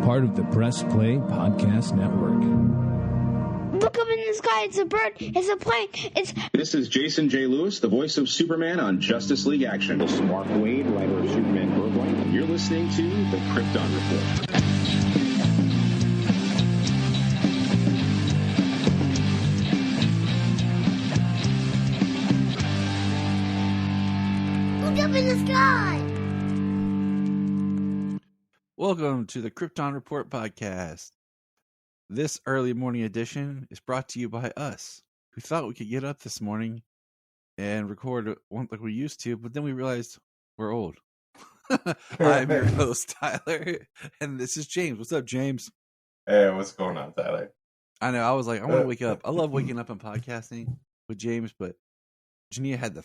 part of the Press Play Podcast Network. Look up in the sky. It's a bird. It's a plane. This is Jason J. Lewis, the voice of Superman on Justice League Action. This is Mark Wade, writer of Superman Birthright. You're listening to the Krypton Report. Look up in the sky. Welcome to the Krypton Report podcast. This early morning edition is brought to you by us, who thought we could get up this morning and record one like we used to, but then we realized we're old. I'm your host, Tyler, and this is James. What's up, James? Hey, what's going on, Tyler? I know, I was like, I want to wake up. I love waking up and podcasting with James, but Jania had to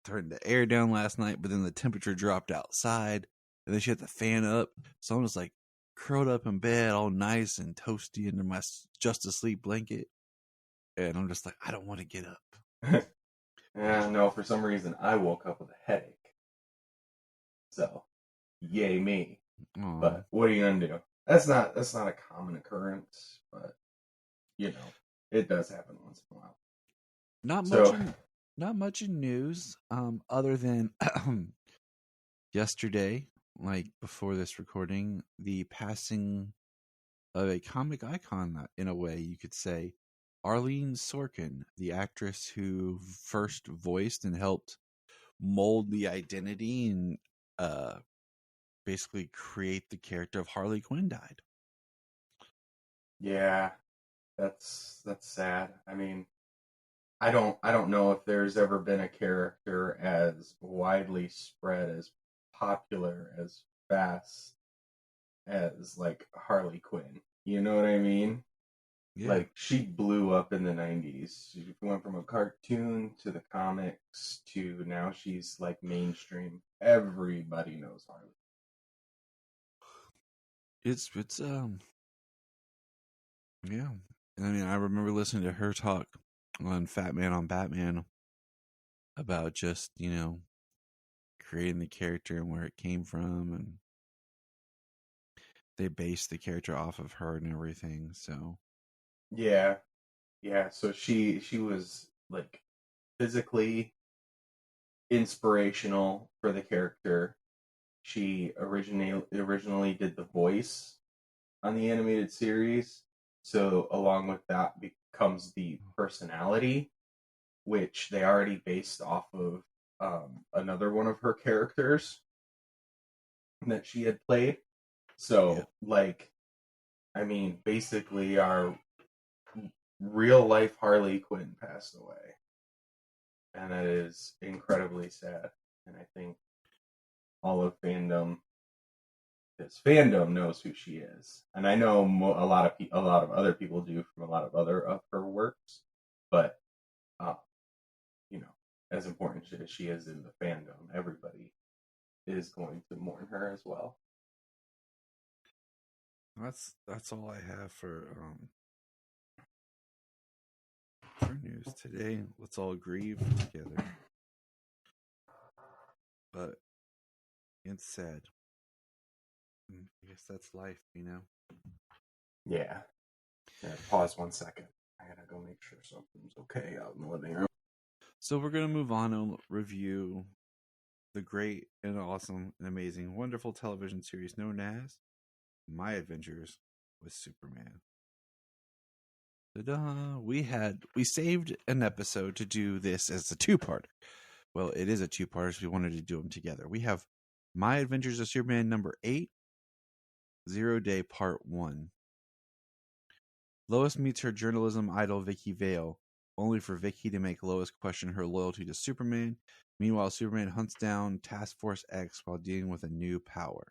turn the air down last night, but then the temperature dropped outside, and then she had the fan up, so I'm just like curled up in bed all nice and toasty under my Justice League blanket, and I'm just like, I don't want to get up. Yeah, no, for some reason I woke up with a headache. So, yay me. Aww. But what are you gonna do? That's not a common occurrence, but you know, it does happen once in a while. Not much in news, other than yesterday, like before this recording, the passing of a comic icon, in a way you could say, Arlene Sorkin, the actress who first voiced and helped mold the identity and basically create the character of Harley Quinn, died. Yeah, that's sad. I mean, I don't know if there's ever been a character as widely spread, as popular, as fast as like Harley Quinn. You know what I mean? Yeah. Like, she blew up in the 90s. She went from a cartoon to the comics to now she's like mainstream. Everybody knows Harley. It's yeah. I mean, I remember listening to her talk on Fat Man on Batman about just, creating the character and where it came from, and they based the character off of her and everything, so Yeah. So she was like physically inspirational for the character. She originally did the voice on the animated series. So along with that becomes the personality, which they already based off of another one of her characters that she had played. So I mean, basically our real life Harley Quinn passed away, and that is incredibly sad. And I think all of fandom knows who she is, and I know a lot of other people do from a lot of other of her works, but as important as she is in the fandom, everybody is going to mourn her as well. That's all I have for news today. Let's all grieve together. But it's sad. I guess that's life, Yeah. Pause 1 second. I gotta go make sure something's okay out in the living room. So we're gonna move on and review the great and awesome and amazing, wonderful television series known as My Adventures with Superman. Ta-da! We saved an episode to do this as a two-parter. Well, it is a two-parter, so we wanted to do them together. We have My Adventures of Superman number 8, 0 Day Part 1. Lois meets her journalism idol Vicky Vale, only for Vicky to make Lois question her loyalty to Superman. Meanwhile, Superman hunts down Task Force X while dealing with a new power.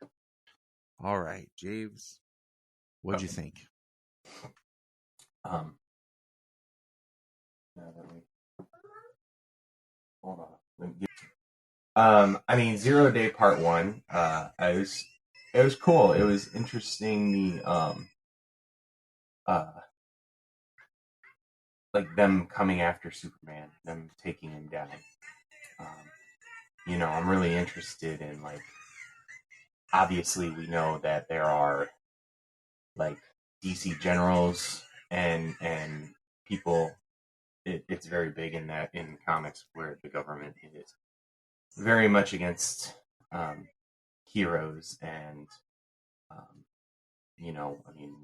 All right, James, what'd you think? Hold on. I mean, 0 Day Part 1. It was cool. It was interesting. Like them coming after Superman, them taking him down. I'm really interested in, like, obviously we know that there are like DC generals and people. It's very big in that in comics where the government is very much against heroes and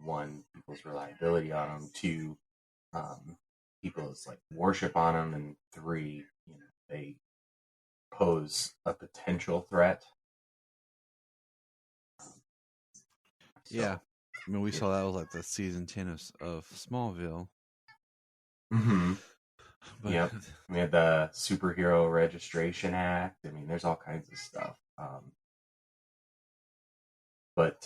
one, people's reliability on them, two, people's like worship on them, and three, they pose a potential threat. Yeah, I mean, we saw that was like the season 10 of Smallville. Mm-hmm. But, Yep. We had the Superhero Registration Act. I mean, there's all kinds of stuff. But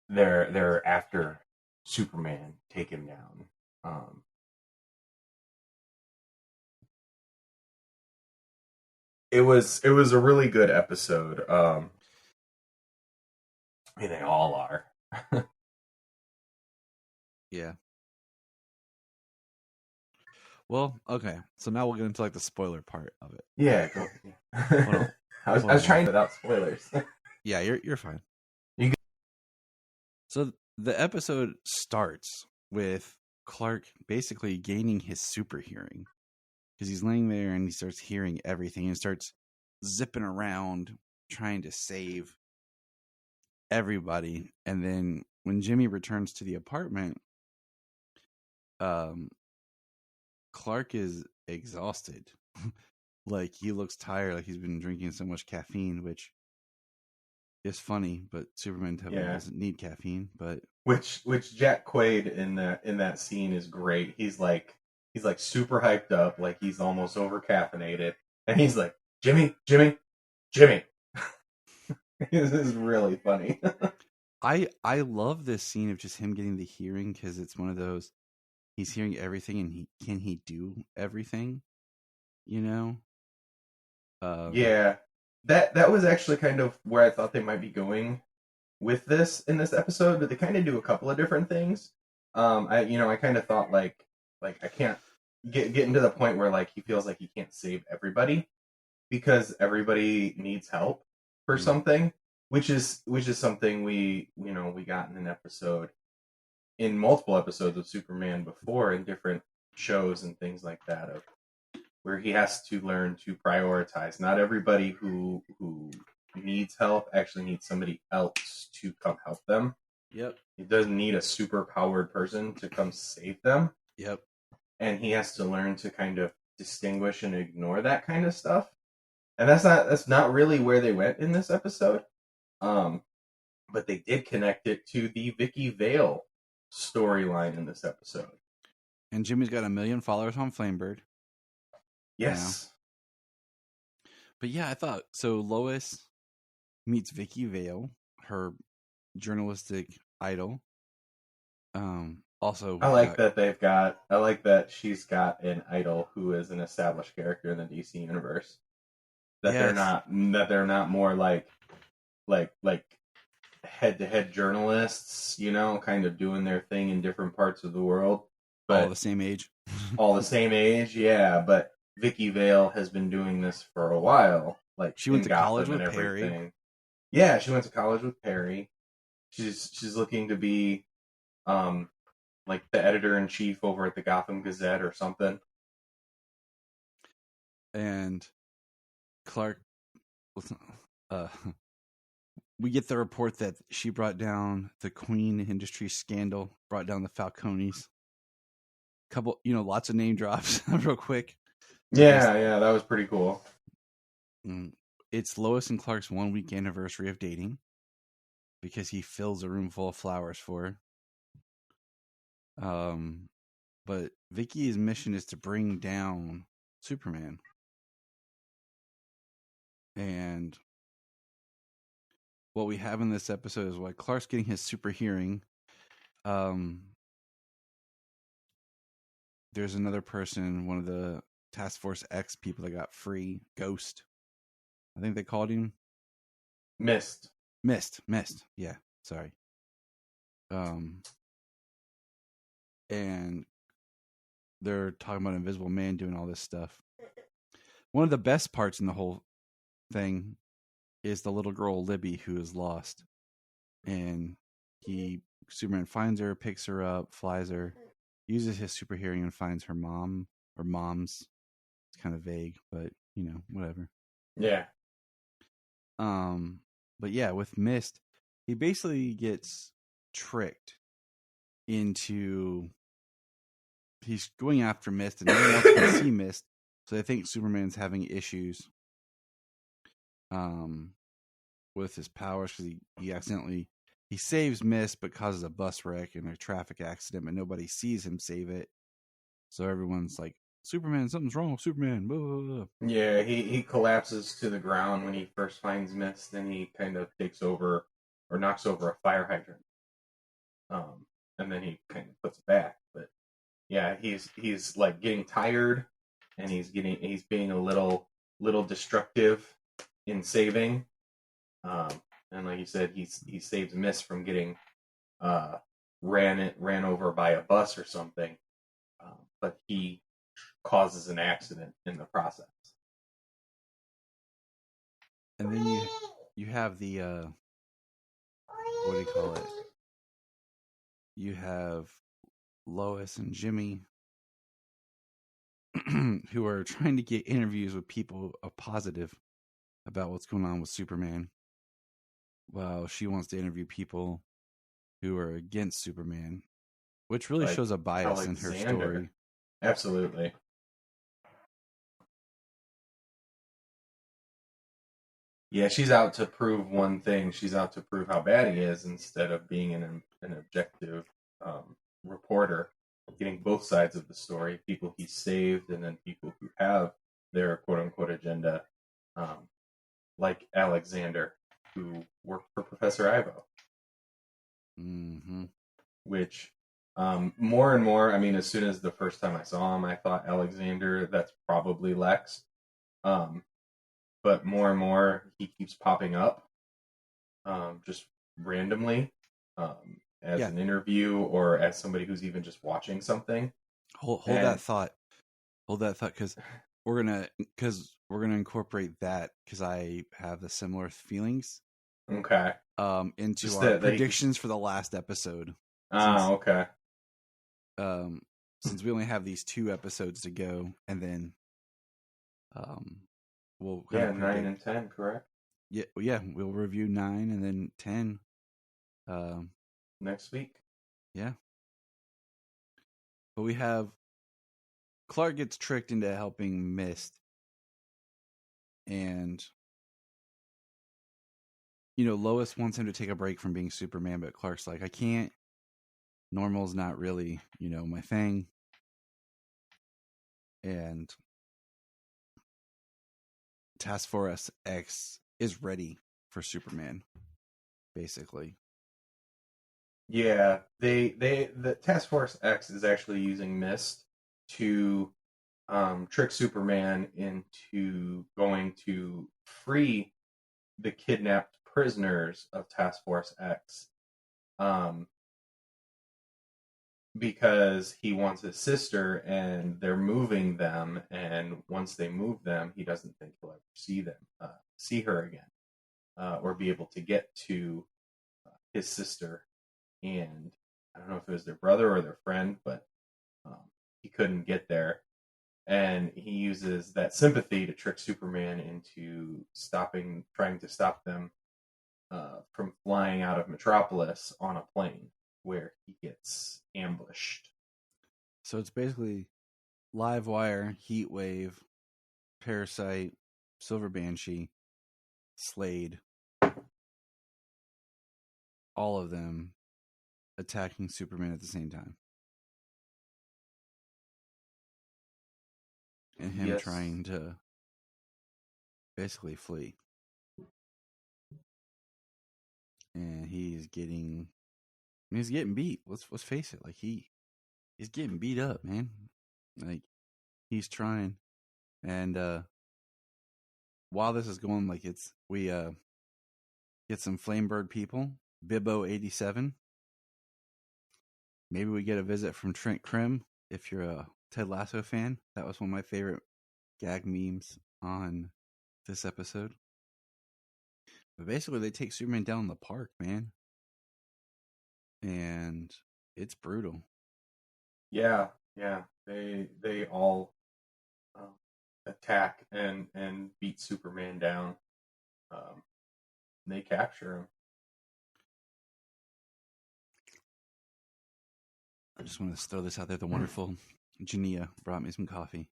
they're after Superman, take him down. It was a really good episode. I mean, they all are. Yeah. Well, okay. So now we'll get into like the spoiler part of it. Yeah, go. I was trying without spoilers. Yeah, you're fine. You So the episode starts with Clark basically gaining his super hearing because he's laying there and he starts hearing everything and starts zipping around trying to save everybody. And then when Jimmy returns to the apartment, Clark is exhausted. Like, he looks tired, like he's been drinking so much caffeine, which is funny, but Superman doesn't need caffeine. But which Jack Quaid in that scene is great. He's like super hyped up, like he's almost over caffeinated, and he's like, Jimmy. This is really funny. I love this scene of just him getting the hearing, because it's one of those, he's hearing everything, and he do everything, Yeah, that was actually kind of where I thought they might be going with this in this episode, but they kind of do a couple of different things. I kind of thought like I can't getting to the point where like he feels like he can't save everybody because everybody needs help for something, which is something we got in an episode, in multiple episodes of Superman before, in different shows and things like that, of where he has to learn to prioritize. Not everybody who needs help actually needs somebody else to come help them. Yep. He doesn't need a super powered person to come save them. Yep. And he has to learn to kind of distinguish and ignore that kind of stuff. And that's not really where they went in this episode. But they did connect it to the Vicky Vale storyline in this episode. And Jimmy's got 1 million followers on Flamebird. Yes. Yeah. But yeah, I thought so. Lois meets Vicky Vale, her journalistic idol. Also, I like that she's got an idol who is an established character in the DC universe. That they're not more like head-to-head journalists, kind of doing their thing in different parts of the world, but all the same age. All the same age, yeah. But Vicky Vale has been doing this for a while. Like, she went to college with Perry. Yeah, she went to college with Perry. She's looking to be, like the editor-in-chief over at the Gotham Gazette or something. And Clark, we get the report that she brought down the Queen Industries scandal, brought down the Falcones. Couple, lots of name drops real quick. Yeah, that was pretty cool. It's Lois and Clark's 1 week anniversary of dating, because he fills a room full of flowers for her. But Vicky's mission is to bring down Superman. And what we have in this episode is why Clark's getting his super hearing. There's another person, one of the Task Force X people that got free, Ghost. I think they called him Mist. Yeah, sorry. And they're talking about Invisible Man doing all this stuff. One of the best parts in the whole thing is the little girl Libby, who is lost. and Superman finds her, picks her up, flies her, uses his super hearing and finds her mom or moms. It's kind of vague, but whatever. Yeah. But yeah, with Mist, he basically gets tricked into he's going after Mist, and no one wants to see Mist, so they think Superman's having issues with his powers because he saves Mist but causes a bus wreck and a traffic accident, but nobody sees him save it, so everyone's like, Superman, something's wrong with Superman. Blah, blah, blah. Yeah, he collapses to the ground when he first finds Mist, and he kind of takes over or knocks over a fire hydrant. And then he kind of puts it back. But yeah, he's like getting tired, and he's being a little destructive in saving. And like you said, he saves Mist from getting ran over by a bus or something. But he causes an accident in the process. And then you have the what do you call it? You have Lois and Jimmy who are trying to get interviews with people positive about what's going on with Superman, while she wants to interview people who are against Superman, which really shows a bias in her story. Absolutely. Yeah, she's out to prove one thing. She's out to prove how bad he is instead of being an objective reporter, getting both sides of the story, people he saved and then people who have their quote-unquote agenda, like Alexander, who worked for Professor Ivo. Mm-hmm. Which, more and more, I mean, as soon as the first time I saw him, I thought Alexander, that's probably Lex. But more and more, he keeps popping up, just randomly, as an interview or as somebody who's even just watching something. Hold that thought, because we're gonna incorporate that because I have the similar feelings. Okay. Into just our predictions for the last episode. Okay. Since we only have these 2 episodes to go, and then we'll 9 and 10, correct? Yeah, we'll review 9 and then 10 next week. Yeah. But we have Clark gets tricked into helping Mist, and Lois wants him to take a break from being Superman, but Clark's like, I can't. Normal's not really, my thing. And Task Force X is ready for Superman, basically. Yeah, the Task Force X is actually using Mist to trick Superman into going to free the kidnapped prisoners of Task Force X, because he wants his sister, and they're moving them, and once they move them, he doesn't think he'll ever see her again, or be able to get to his sister. And I don't know if it was their brother or their friend, but he couldn't get there. And he uses that sympathy to trick Superman into trying to stop them from flying out of Metropolis on a plane, where he gets ambushed. So it's basically Livewire, Heatwave, Parasite, Silver Banshee, Slade, all of them attacking Superman at the same time. And him trying to basically flee. And he's getting beat. Let's face it. Like he's getting beat up, man. Like he's trying. And while this is going, like we get some Flamebird people. Bibbo 87. Maybe we get a visit from Trent Krim if you're a Ted Lasso fan. That was one of my favorite gag memes on this episode. But basically, they take Superman down in the park, man. and it's brutal. Yeah. They all attack and beat Superman down. They capture him. I just want to throw this out there. The wonderful Jania brought me some coffee.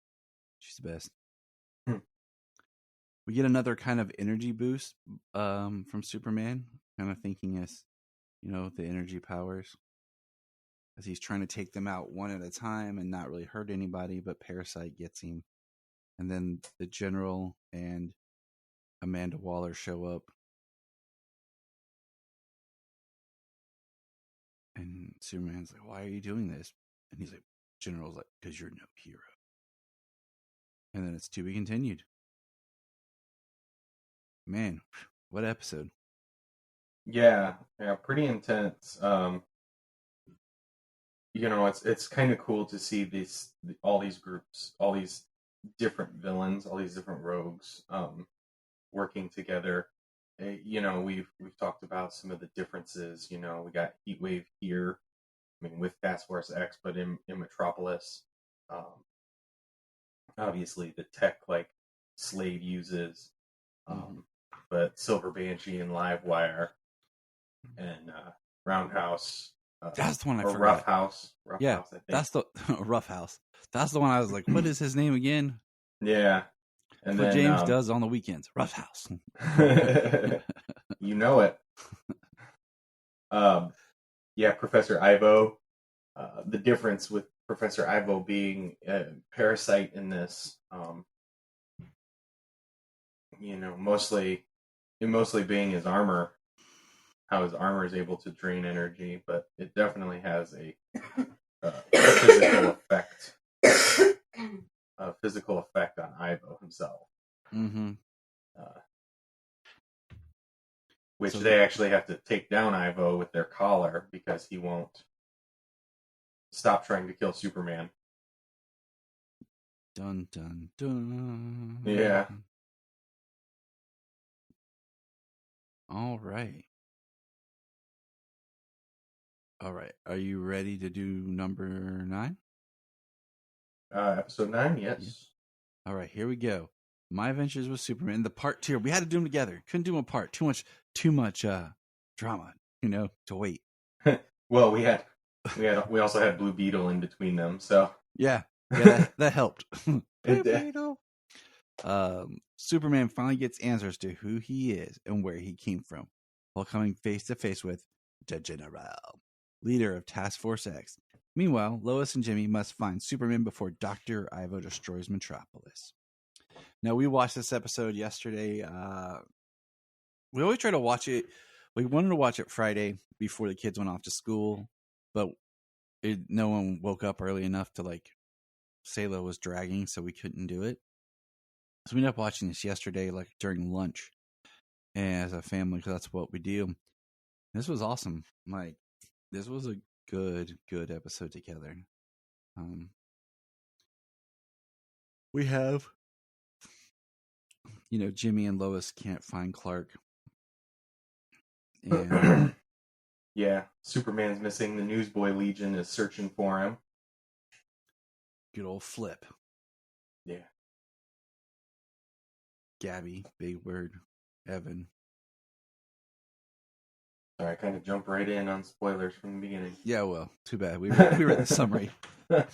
She's the best. We get another kind of energy boost from Superman, kind of thinking as, the energy powers. As he's trying to take them out one at a time and not really hurt anybody, but Parasite gets him. And then the General and Amanda Waller show up. And Superman's like, why are you doing this? And he's like, General's like, because you're no hero. And then it's to be continued. Man, what episode? Yeah, pretty intense. It's kind of cool to see all these groups, all these different villains, all these different rogues working together. We've talked about some of the differences. We got Heatwave here, with Task Force X, but in Metropolis, obviously the tech like Slade uses, but Silver Banshee and Livewire and Roundhouse. That's the one I forgot. Rough House. Yeah, House, I think. that's the Rough House. That's the one I was like, what is his name again? Yeah. And what then, James does on the weekends. Rough House. You know it. Professor Ivo. The difference with Professor Ivo being a Parasite in this, mostly being his armor, how his armor is able to drain energy, but it definitely has a physical effect on Ivo himself. Mm-hmm. Which they actually have to take down Ivo with their collar because he won't stop trying to kill Superman. Dun, dun, dun. Yeah. All right. Are you ready to do number 9? Episode 9, yes. All right, here we go. My Adventures with Superman, the part 2. We had to do them together. Couldn't do them apart. Too much drama, to wait. Well, we also had Blue Beetle in between them, so yeah, that helped. It did. Superman finally gets answers to who he is and where he came from, while coming face to face with the General, leader of Task Force X. Meanwhile, Lois and Jimmy must find Superman before Dr. Ivo destroys Metropolis. Now, we watched this episode yesterday. We always try to watch it. We wanted to watch it Friday before the kids went off to school, but no one woke up early enough to Sayla was dragging, so we couldn't do it. So we ended up watching this yesterday, during lunch, as a family, because that's what we do. This was awesome. This was a good episode together. We have, Jimmy and Lois can't find Clark. And yeah, Superman's missing. The Newsboy Legion is searching for him. Good old Flip. Yeah. Gabby, Big Bird, Evan. Sorry, I kind of jumped right in on spoilers from the beginning. Yeah, well, too bad. We read the summary. But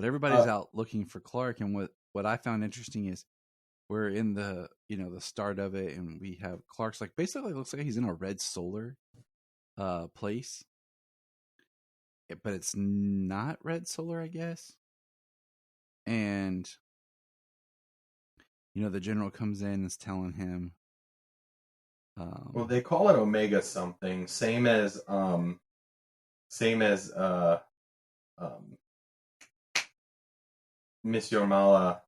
everybody's out looking for Clark, and what I found interesting is we're in the the start of it, and we have Clark's basically looks like he's in a red solar place, but it's not red solar, I guess. And the General comes in and is telling him. Well, they call it Omega something, same as Miss Yormala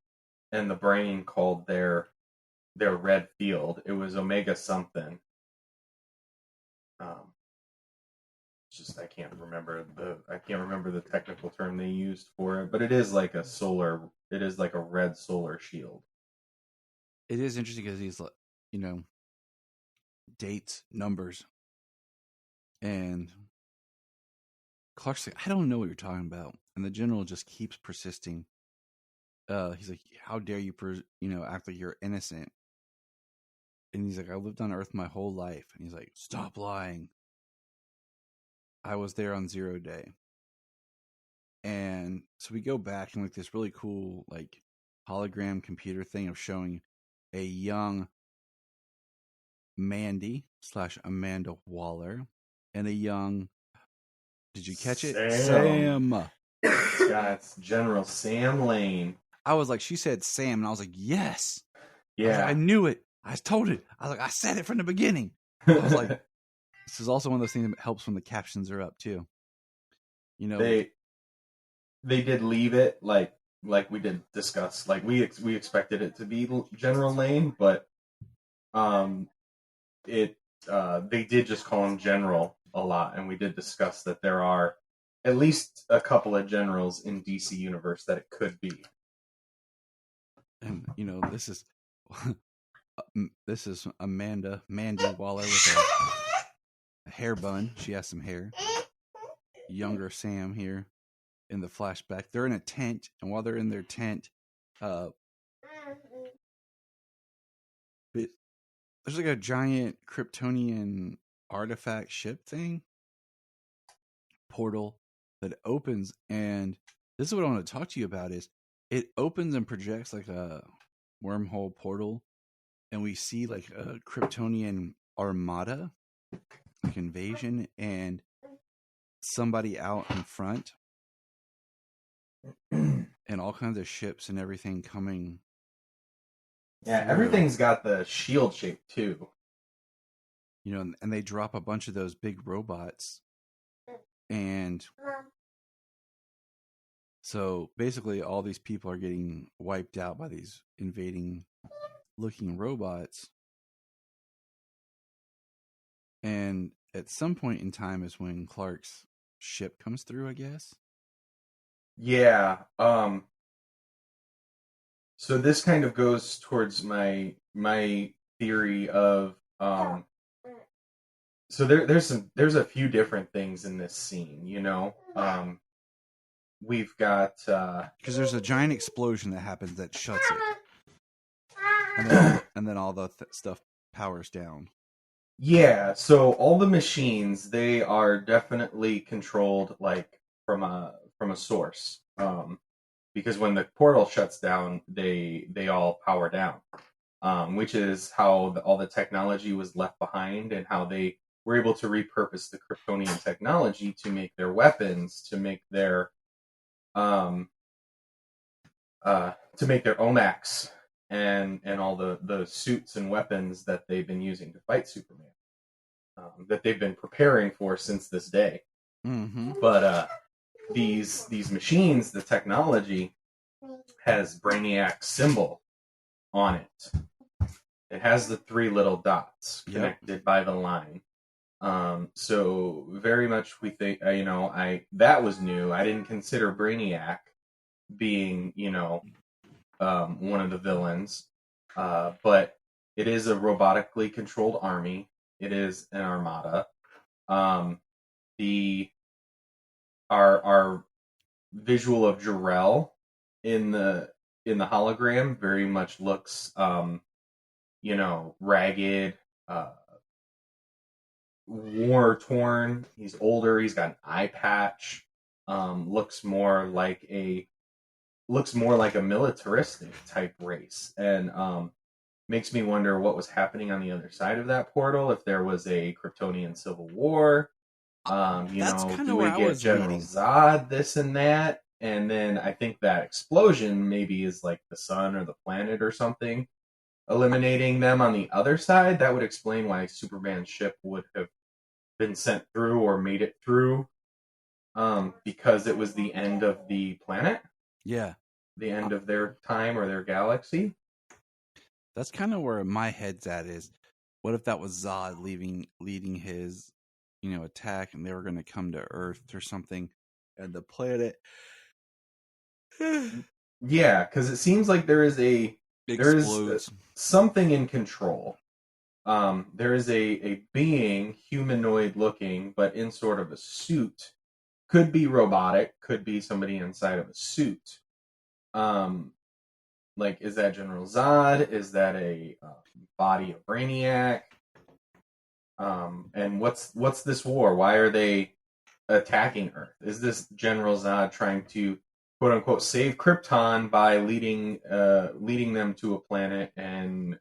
and the Brain called their red field. It was Omega something. Just I can't remember the technical term they used for it, but it is like a red solar shield. It is interesting because he's dates, numbers, And Clark's like, I don't know what you're talking about. And the general just keeps persisting. He's like, how dare you, act like you're innocent? And he's like, I lived on Earth my whole life. And he's like, stop lying. I was there on 0 day. And so we go back and like this really cool like hologram computer thing of showing a young Mandy / Amanda Waller and a young, did you catch it? Sam. Yeah, it's General Sam Lane. I was like, she said Sam, and I was like, yes. Yeah. I knew it. I told it. I was like, I said it from the beginning. I was like, this is also one of those things that helps when the captions are up too. You know, they did leave it like we did discuss. Like we expected it to be General Lane, but they did just call him General a lot, and we did discuss that there are at least a couple of generals in DC Universe that it could be. And this is Mandy Waller with a hair bun. She has some hair. Younger Sam here in the flashback. They're in a tent, and while they're in their tent, there's like a giant Kryptonian artifact ship thing, portal that opens, and this is what I want to talk to you about. Is it opens and projects like a wormhole portal, and we see like a Kryptonian armada, like invasion, and somebody out in front, and all kinds of ships and everything coming. Yeah, everything's got the shield shape too. And they drop a bunch of those big robots, and so basically all these people are getting wiped out by these invading looking robots. And at some point in time is when Clark's ship comes through, I guess. Yeah. So this kind of goes towards my theory of so there's a few different things in this scene, we've got because there's a giant explosion that happens that shuts it, and then all the stuff powers down. Yeah, so all the machines, they are definitely controlled like from a source. Because when the portal shuts down, they all power down. Which is how all the technology was left behind, and how they were able to repurpose the Kryptonian technology to make their weapons, to make their OMACs and all the suits and weapons that they've been using to fight Superman, that they've been preparing for since this day. Mm-hmm. But these machines, the technology has Brainiac's symbol on it. It has the 3 little dots connected by the line. So very much we think, that was new. I didn't consider Brainiac being, one of the villains. But it is a robotically controlled army. It is an armada. Our visual of Jor-El in the hologram very much looks ragged, war-torn. He's older. He's got an eye patch. Looks more like a militaristic type race, and makes me wonder what was happening on the other side of that portal. If there was a Kryptonian civil war, do we get General Zod, this and that, and then I think that explosion maybe is like the sun or the planet or something eliminating them on the other side. That would explain why Superman's ship would have been sent through or made it through, because it was the end of the planet. Yeah. The end of their time or their galaxy. That's kind of where my head's at. Is what if that was Zod leading his, attack, and they were going to come to Earth or something, and the planet. Yeah, because it seems like there is something in control. there is a being, humanoid looking, but in sort of a suit. Could be robotic, could be somebody inside of a suit. Like, is that General Zod? Is that a body of Brainiac? And what's this war? Why are they attacking Earth? Is this General Zod trying to, quote unquote, save Krypton by leading them to a planet and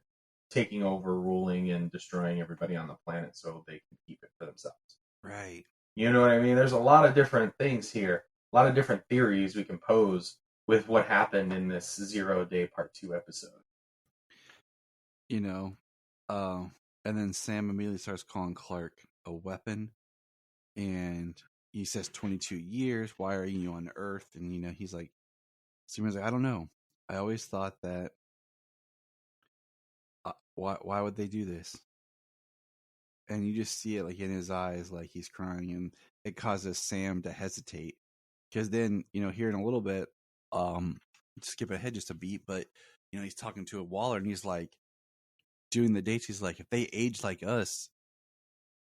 taking over, ruling, and destroying everybody on the planet so they can keep it for themselves? Right. You know what I mean? There's a lot of different things here, a lot of different theories we can pose with what happened in this 0 Day Part 2 episode. You know, and then Sam immediately starts calling Clark a weapon, and he says 22 years, why are you on Earth? And, you know, he's like, Superman's like, I don't know. I always thought that, why would they do this? And you just see it like in his eyes, like he's crying, and it causes Sam to hesitate. Because then, you know, here in a little bit, skip ahead just a beat, but, you know, he's talking to a Waller, and he's like, doing the dates, he's like, if they aged like us,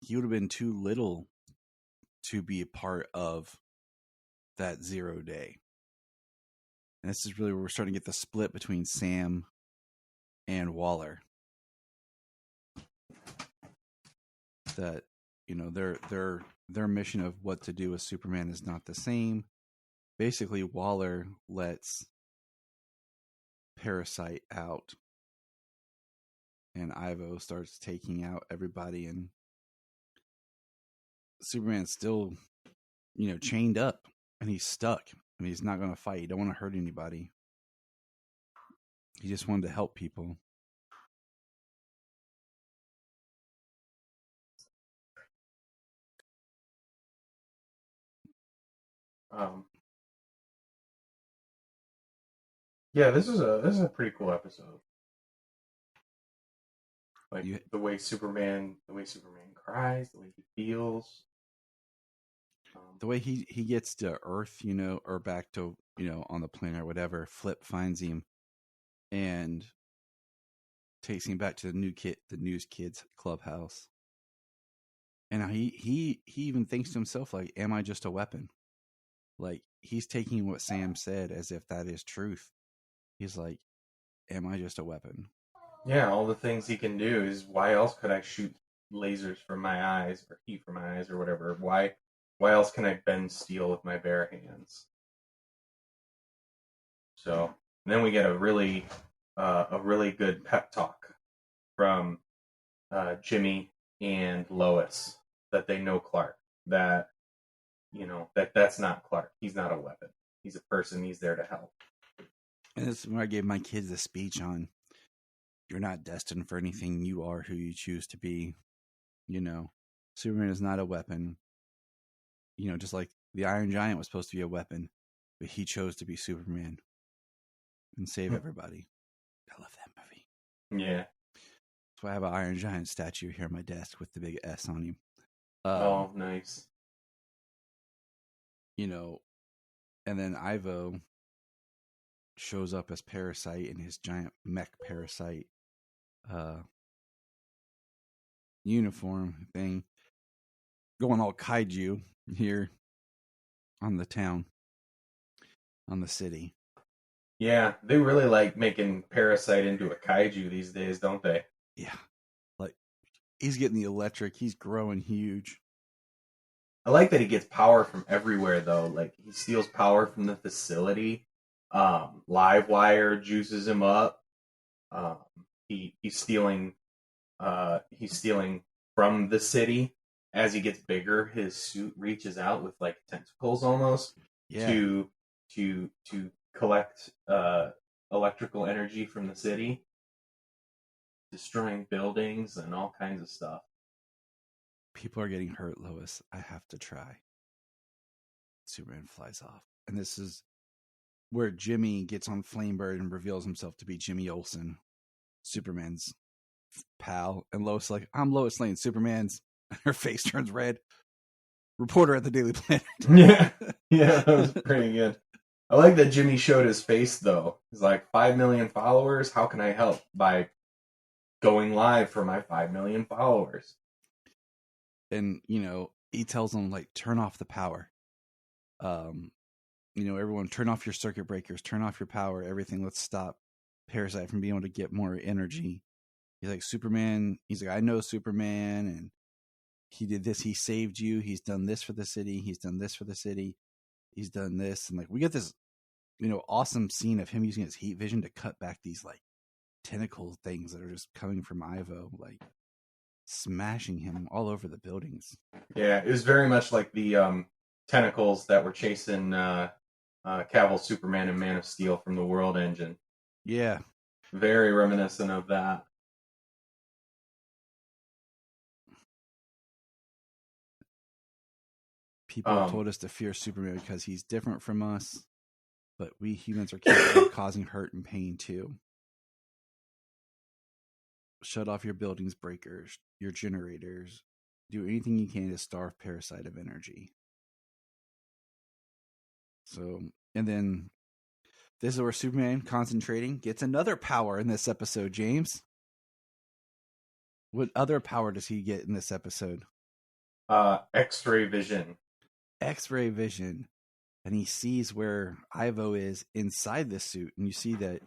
he would have been too little to be a part of that 0 day. And this is really where we're starting to get the split between Sam and Waller. That, you know, their mission of what to do with Superman is not the same. Basically, Waller lets Parasite out, and Ivo starts taking out everybody, and Superman's still, you know, chained up, and he's stuck, and he's not going to fight. He don't want to hurt anybody. He just wanted to help people. Yeah, this is a pretty cool episode. Like the way Superman cries, the way he feels, the way he gets to Earth, you know, or back to, you know, on the planet or whatever. Flip finds him and takes him back to the News Kids clubhouse. And he even thinks to himself, like, am I just a weapon? Like, he's taking what Sam said as if that is truth. He's like, am I just a weapon? Yeah, all the things he can do is, why else could I shoot lasers from my eyes or heat from my eyes or whatever? Why else can I bend steel with my bare hands? So then we get a really good pep talk from Jimmy and Lois, that they know Clark, that, you know, that's not Clark. He's not a weapon. He's a person. He's there to help. And this is where I gave my kids a speech on, you're not destined for anything. You are who you choose to be. You know, Superman is not a weapon. You know, just like the Iron Giant was supposed to be a weapon, but he chose to be Superman and save everybody. I love that movie. Yeah. That's why I have an Iron Giant statue here on my desk with the big S on him. Oh, nice. You know, and then Ivo shows up as Parasite in his giant mech Parasite uniform thing, going all kaiju here on the town, on the city. Yeah, they really like making Parasite into a kaiju these days, don't they? Yeah, like, he's getting the electric, he's growing huge. I like that he gets power from everywhere, though. Like, he steals power from the facility. Livewire juices him up. He's stealing from the city. As he gets bigger, his suit reaches out with like tentacles almost to collect electrical energy from the city, destroying buildings and all kinds of stuff. People are getting hurt, Lois. I have to try. Superman flies off, and this is where Jimmy gets on Flamebird and reveals himself to be Jimmy Olsen, Superman's pal. And Lois like, I'm Lois Lane, Superman's. Her face turns red. Reporter at the Daily Planet. Yeah, that was pretty good. I like that Jimmy showed his face, though. He's like, 5 million followers? How can I help? By going live for my 5 million followers. And, he tells them, like, turn off the power. Everyone turn off your circuit breakers, turn off your power, everything. Let's stop Parasite from being able to get more energy. He's like, Superman. He's like, I know Superman, and he did this. He saved you. He's done this for the city. He's done this for the city. He's done this. And, like, we get this, awesome scene of him using his heat vision to cut back these, like, tentacle things that are just coming from Ivo, like, smashing him all over the buildings. Yeah, it was very much like the tentacles that were chasing Cavill, Superman, and Man of Steel from the World Engine. Yeah. Very reminiscent of that. People have told us to fear Superman because he's different from us, but we humans are capable of causing hurt and pain too. Shut off your buildings' breakers, your generators. Do anything you can to starve Parasite of energy. So, and then this is where Superman, concentrating, gets another power in this episode, James. What other power does he get in this episode? X-ray vision. X-ray vision. And he sees where Ivo is inside this suit. And you see that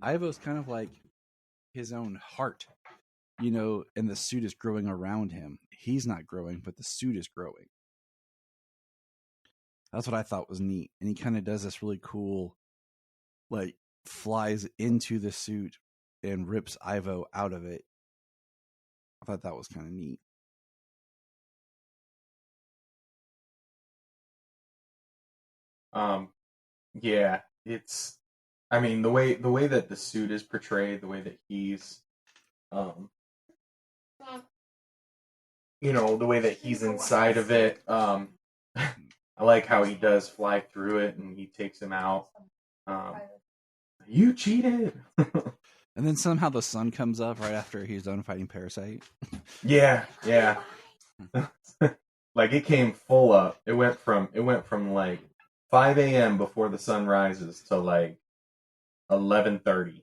Ivo's kind of like his own heart, and the suit is growing around him. He's not growing, but the suit is growing. That's what I thought was neat. And he kind of does this really cool, like, flies into the suit and rips Ivo out of it. I thought that was kind of neat. Yeah, it's, I mean, the way that the suit is portrayed, the way that he's, the way that he's inside of it, I like how he does fly through it and he takes him out. You cheated! And then somehow the sun comes up right after he's done fighting Parasite. Yeah. Like, it came full up. It went from like 5 a.m. before the sun rises to like 11:30.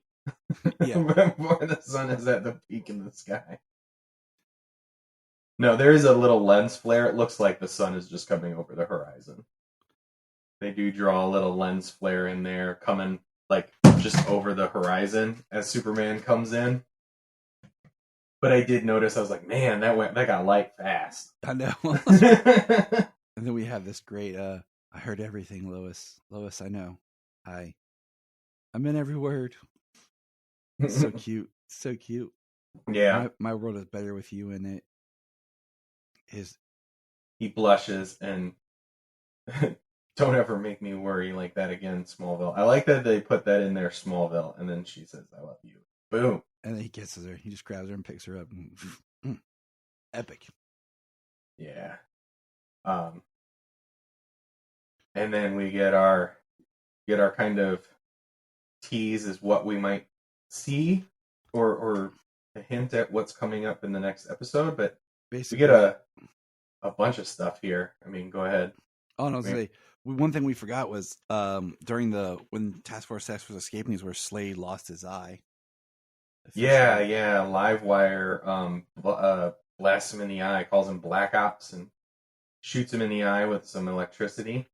Yeah. Before the sun is at the peak in the sky. No, there is a little lens flare. It looks like the sun is just coming over the horizon. They do draw a little lens flare in there, coming like just over the horizon as Superman comes in. But I did notice, I was like, man, that got light fast. I know. And then we have this great, I heard everything, Lois. Lois, I know. I meant every word. So cute. So cute. Yeah. My world is better with you in it. He blushes and don't ever make me worry like that again, Smallville. I like that they put that in there, Smallville, and then she says, I love you. Boom. And then he kisses her. He just grabs her and picks her up. Epic. Yeah. And then we get our kind of tease as what we might see or a hint at what's coming up in the next episode, but basically we get a bunch of stuff here. I mean, go ahead. Oh, no, say one thing we forgot was during when Task Force X was escaping is where Slade lost his eye. Yeah, Livewire blasts him in the eye, calls him Black Ops, and shoots him in the eye with some electricity.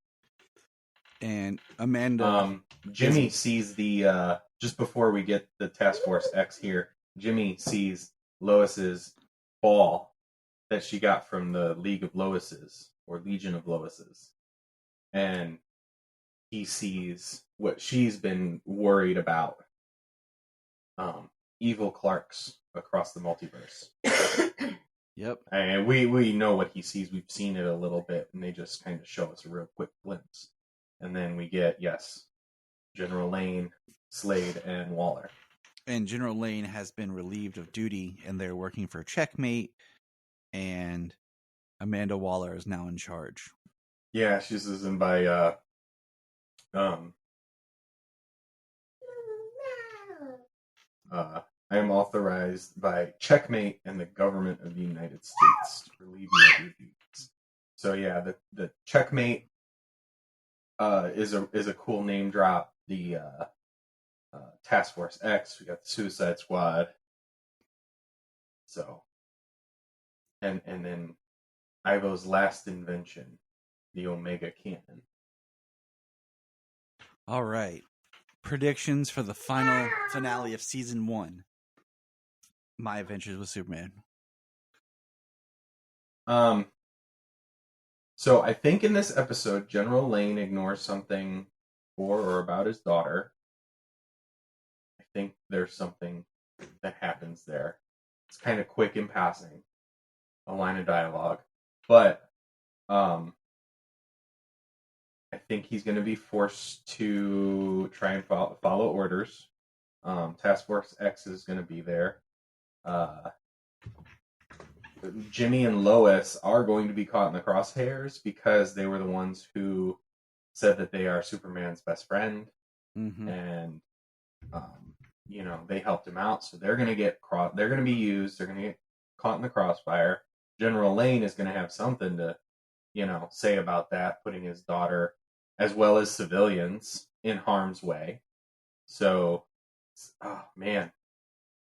And Amanda, Jimmy sees the just before we get the Task Force X here, Jimmy sees Lois's ball that she got from the League of Loises or Legion of Loises, and he sees what she's been worried about. Evil Clarks across the multiverse. Yep. And we know what he sees. We've seen it a little bit, and they just kind of show us a real quick glimpse. And then we get, General Lane, Slade, and Waller. And General Lane has been relieved of duty, and they're working for Checkmate, and Amanda Waller is now in charge. Yeah, she's in by I am authorized by Checkmate and the government of the United States to relieve you of your duties. So yeah, the Checkmate is a cool name drop. The Task Force X, we got the Suicide Squad. So, and then Ivo's last invention, the Omega Cannon. All right. Predictions for the final finale of season 1. My Adventures with Superman. So I think in this episode, General Lane ignores something for or about his daughter. I think there's something that happens there. It's kind of quick in passing, a line of dialogue, but I think he's going to be forced to try and follow orders. Task Force X is going to be there. Jimmy and Lois are going to be caught in the crosshairs because they were the ones who said that they are Superman's best friend, and they helped him out, so they're going to they're going to be used. They're going to get caught in the crossfire. General Lane is going to have something to, say about that, putting his daughter as well as civilians in harm's way. So, oh man.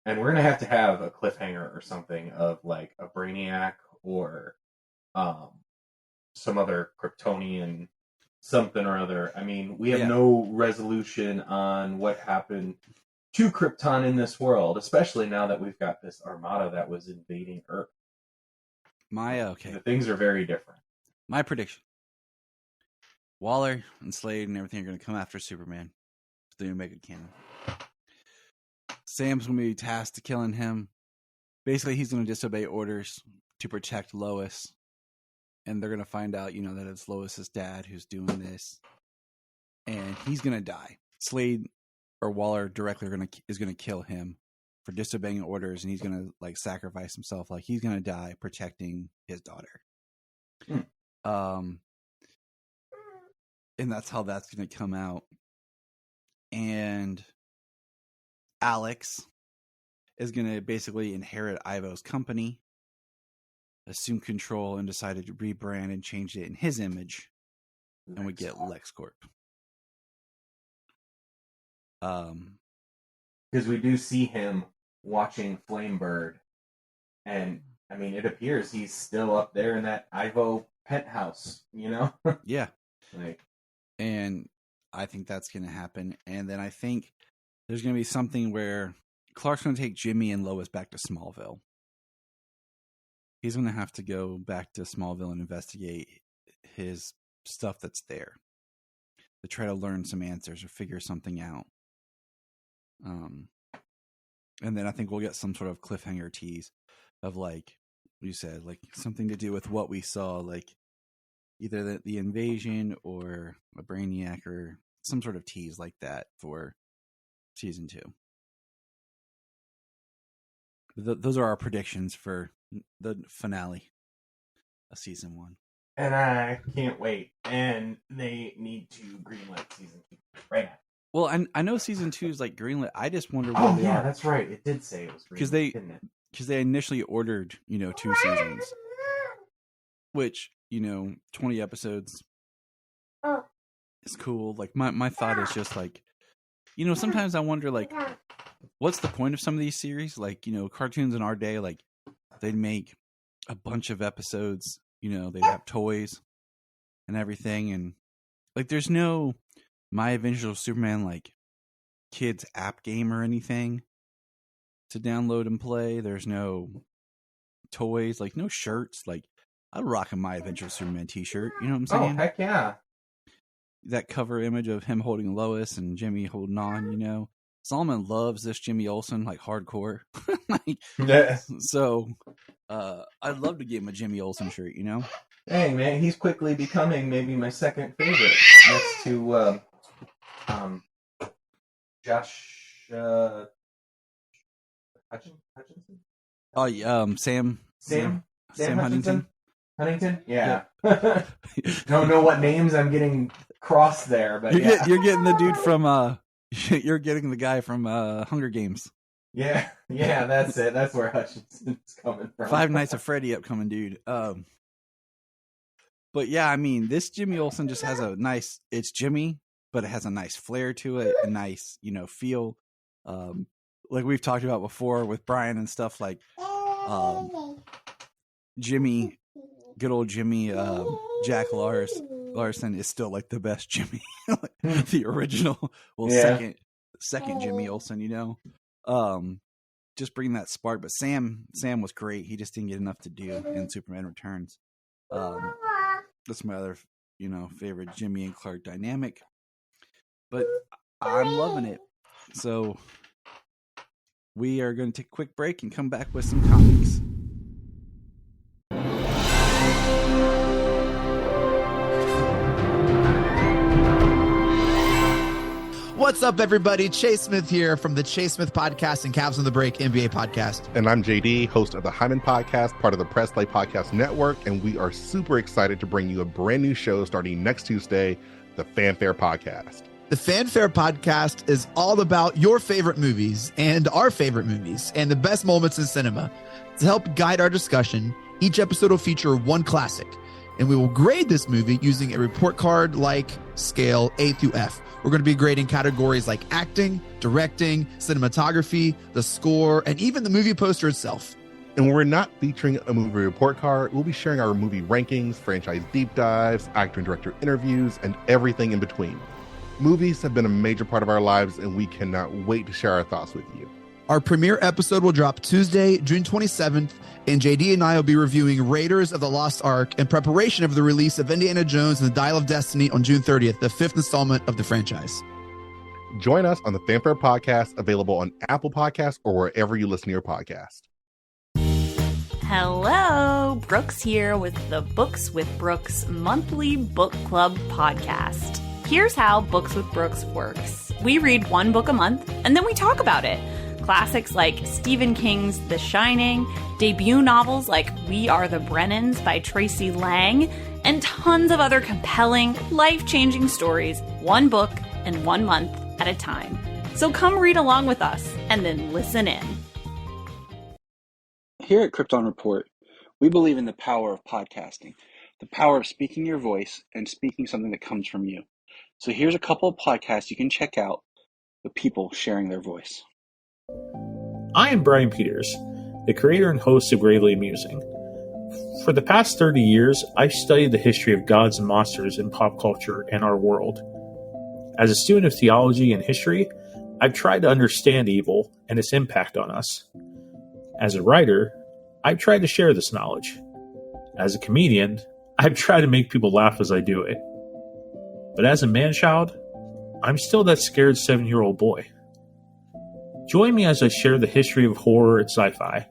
And we're going to have a cliffhanger or something of like a Brainiac or some other Kryptonian something or other. I mean, we have no resolution on what happened to Krypton in this world, especially now that we've got this armada that was invading Earth. The things are very different. My prediction. Waller and Slade and everything are going to come after Superman with the Omega Cannon. Sam's going to be tasked to killing him. Basically, he's going to disobey orders to protect Lois. And they're going to find out, that it's Lois's dad who's doing this. And he's going to die. Slade or Waller directly is going to kill him for disobeying orders. And he's going to, sacrifice himself. He's going to die protecting his daughter. And that's how that's going to come out. And Alex is going to basically inherit Ivo's company, assume control, and decided to rebrand and change it in his image. And we get LexCorp. Because we do see him watching Flamebird. And, it appears he's still up there in that Ivo penthouse, Yeah. And I think that's going to happen. And then I think there's going to be something where Clark's going to take Jimmy and Lois back to Smallville. He's going to have to go back to Smallville and investigate his stuff that's there to try to learn some answers or figure something out. And then I think we'll get some sort of cliffhanger tease of, you said, something to do with what we saw, either the invasion or a Brainiac or some sort of tease like that for season 2. Those are our predictions for the finale of season 1. And I can't wait. And they need to greenlight season 2 right now. Well, I know season 2 is greenlit. I just wonder where they are. That's right. It did say it was greenlit, didn't it? Because they initially ordered 2 seasons, which 20 episodes is cool. My thought is just sometimes I wonder what's the point of some of these series? Cartoons in our day, they'd make a bunch of episodes, they'd have toys and everything. And there's no My Adventures with Superman, kids app game or anything to download and play. There's no toys, no shirts. I'd rock a My Adventures with Superman t-shirt. You know what I'm saying? Oh, heck yeah. That cover image of him holding Lois and Jimmy holding on, Solomon loves this Jimmy Olsen, hardcore. So, I'd love to give him a Jimmy Olsen shirt, Hey, man, he's quickly becoming maybe my second favorite next to, Josh, Hutchinson? Oh, Sam Huntington. Huntington? Yeah. Don't know what names I'm getting crossed there, but you're getting the dude from you're getting the guy from Hunger Games. Yeah, that's it. That's where Hutchinson's coming from. Five Nights at Freddy upcoming dude. But yeah, this Jimmy Olsen just has it's Jimmy, but it has a nice flair to it, a nice, feel. Like we've talked about before with Brian and stuff, Jimmy, good old Jimmy, Jack Larson is still like the best Jimmy, the original. Well, second Jimmy Olsen, just bringing that spark. But Sam was great. He just didn't get enough to do in Superman Returns. That's my other, favorite Jimmy and Clark dynamic. But I'm loving it. So we are going to take a quick break and come back with some comics. What's up, everybody? Chase Smith here from the Chase Smith Podcast and Cavs on the Break NBA Podcast. And I'm JD, host of the Hyman Podcast, part of the Press Play Podcast Network, and we are super excited to bring you a brand new show starting next Tuesday, the Fanfare Podcast. The Fanfare Podcast is all about your favorite movies and our favorite movies and the best moments in cinema. To help guide our discussion, each episode will feature one classic, and we will grade this movie using a report card-like scale A through F. We're going to be grading categories like acting, directing, cinematography, the score, and even the movie poster itself. And we're not featuring a movie report card. We'll be sharing our movie rankings, franchise deep dives, actor and director interviews, and everything in between. Movies have been a major part of our lives, and we cannot wait to share our thoughts with you. Our premiere episode will drop Tuesday, June 27th, and JD and I will be reviewing Raiders of the Lost Ark in preparation of the release of Indiana Jones and the Dial of Destiny on June 30th, the 5th installment of the franchise. Join us on the Fanfare Podcast, available on Apple Podcasts or wherever you listen to your podcast. Hello, Brooks here with the Books with Brooks monthly book club podcast. Here's how Books with Brooks works. We read one book a month, and then we talk about it. Classics like Stephen King's The Shining, debut novels like We Are the Brennans by Tracy Lang, and tons of other compelling, life-changing stories, one book and 1 month at a time. So come read along with us, and then listen in. Here at Krypton Report, we believe in the power of podcasting, the power of speaking your voice and speaking something that comes from you. So here's a couple of podcasts you can check out with people sharing their voice. I am Brian Peters, the creator and host of Gravely Amusing. For the past 30 years, I've studied the history of gods and monsters in pop culture and our world. As a student of theology and history, I've tried to understand evil and its impact on us. As a writer, I've tried to share this knowledge. As a comedian, I've tried to make people laugh as I do it. But as a man-child, I'm still that scared 7-year-old boy. Join me as I share the history of horror and sci-fi,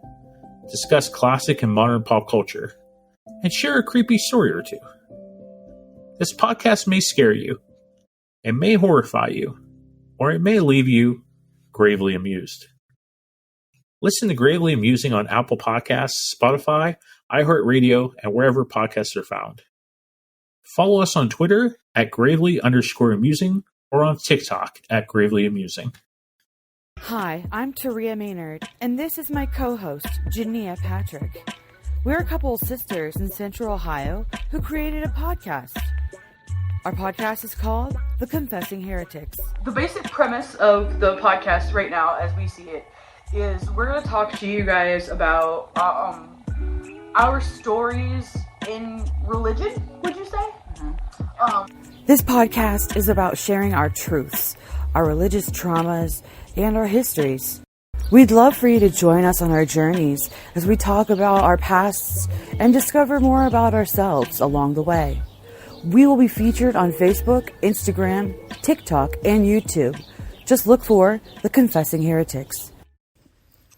discuss classic and modern pop culture, and share a creepy story or two. This podcast may scare you, it may horrify you, or it may leave you gravely amused. Listen to Gravely Amusing on Apple Podcasts, Spotify, iHeartRadio, and wherever podcasts are found. Follow us on Twitter at Gravely_amusing or on TikTok at Gravely Amusing. Hi, I'm Taria Maynard, and this is my co-host, Jania Patrick. We're a couple of sisters in Central Ohio who created a podcast. Our podcast is called The Confessing Heretics. The basic premise of the podcast right now, as we see it, is we're going to talk to you guys about our stories in religion, would you say? This podcast is about sharing our truths, our religious traumas, and our histories. We'd love for you to join us on our journeys as we talk about our pasts and discover more about ourselves along the way. We will be featured on Facebook, Instagram, TikTok, and YouTube. Just look for The Confessing Heretics.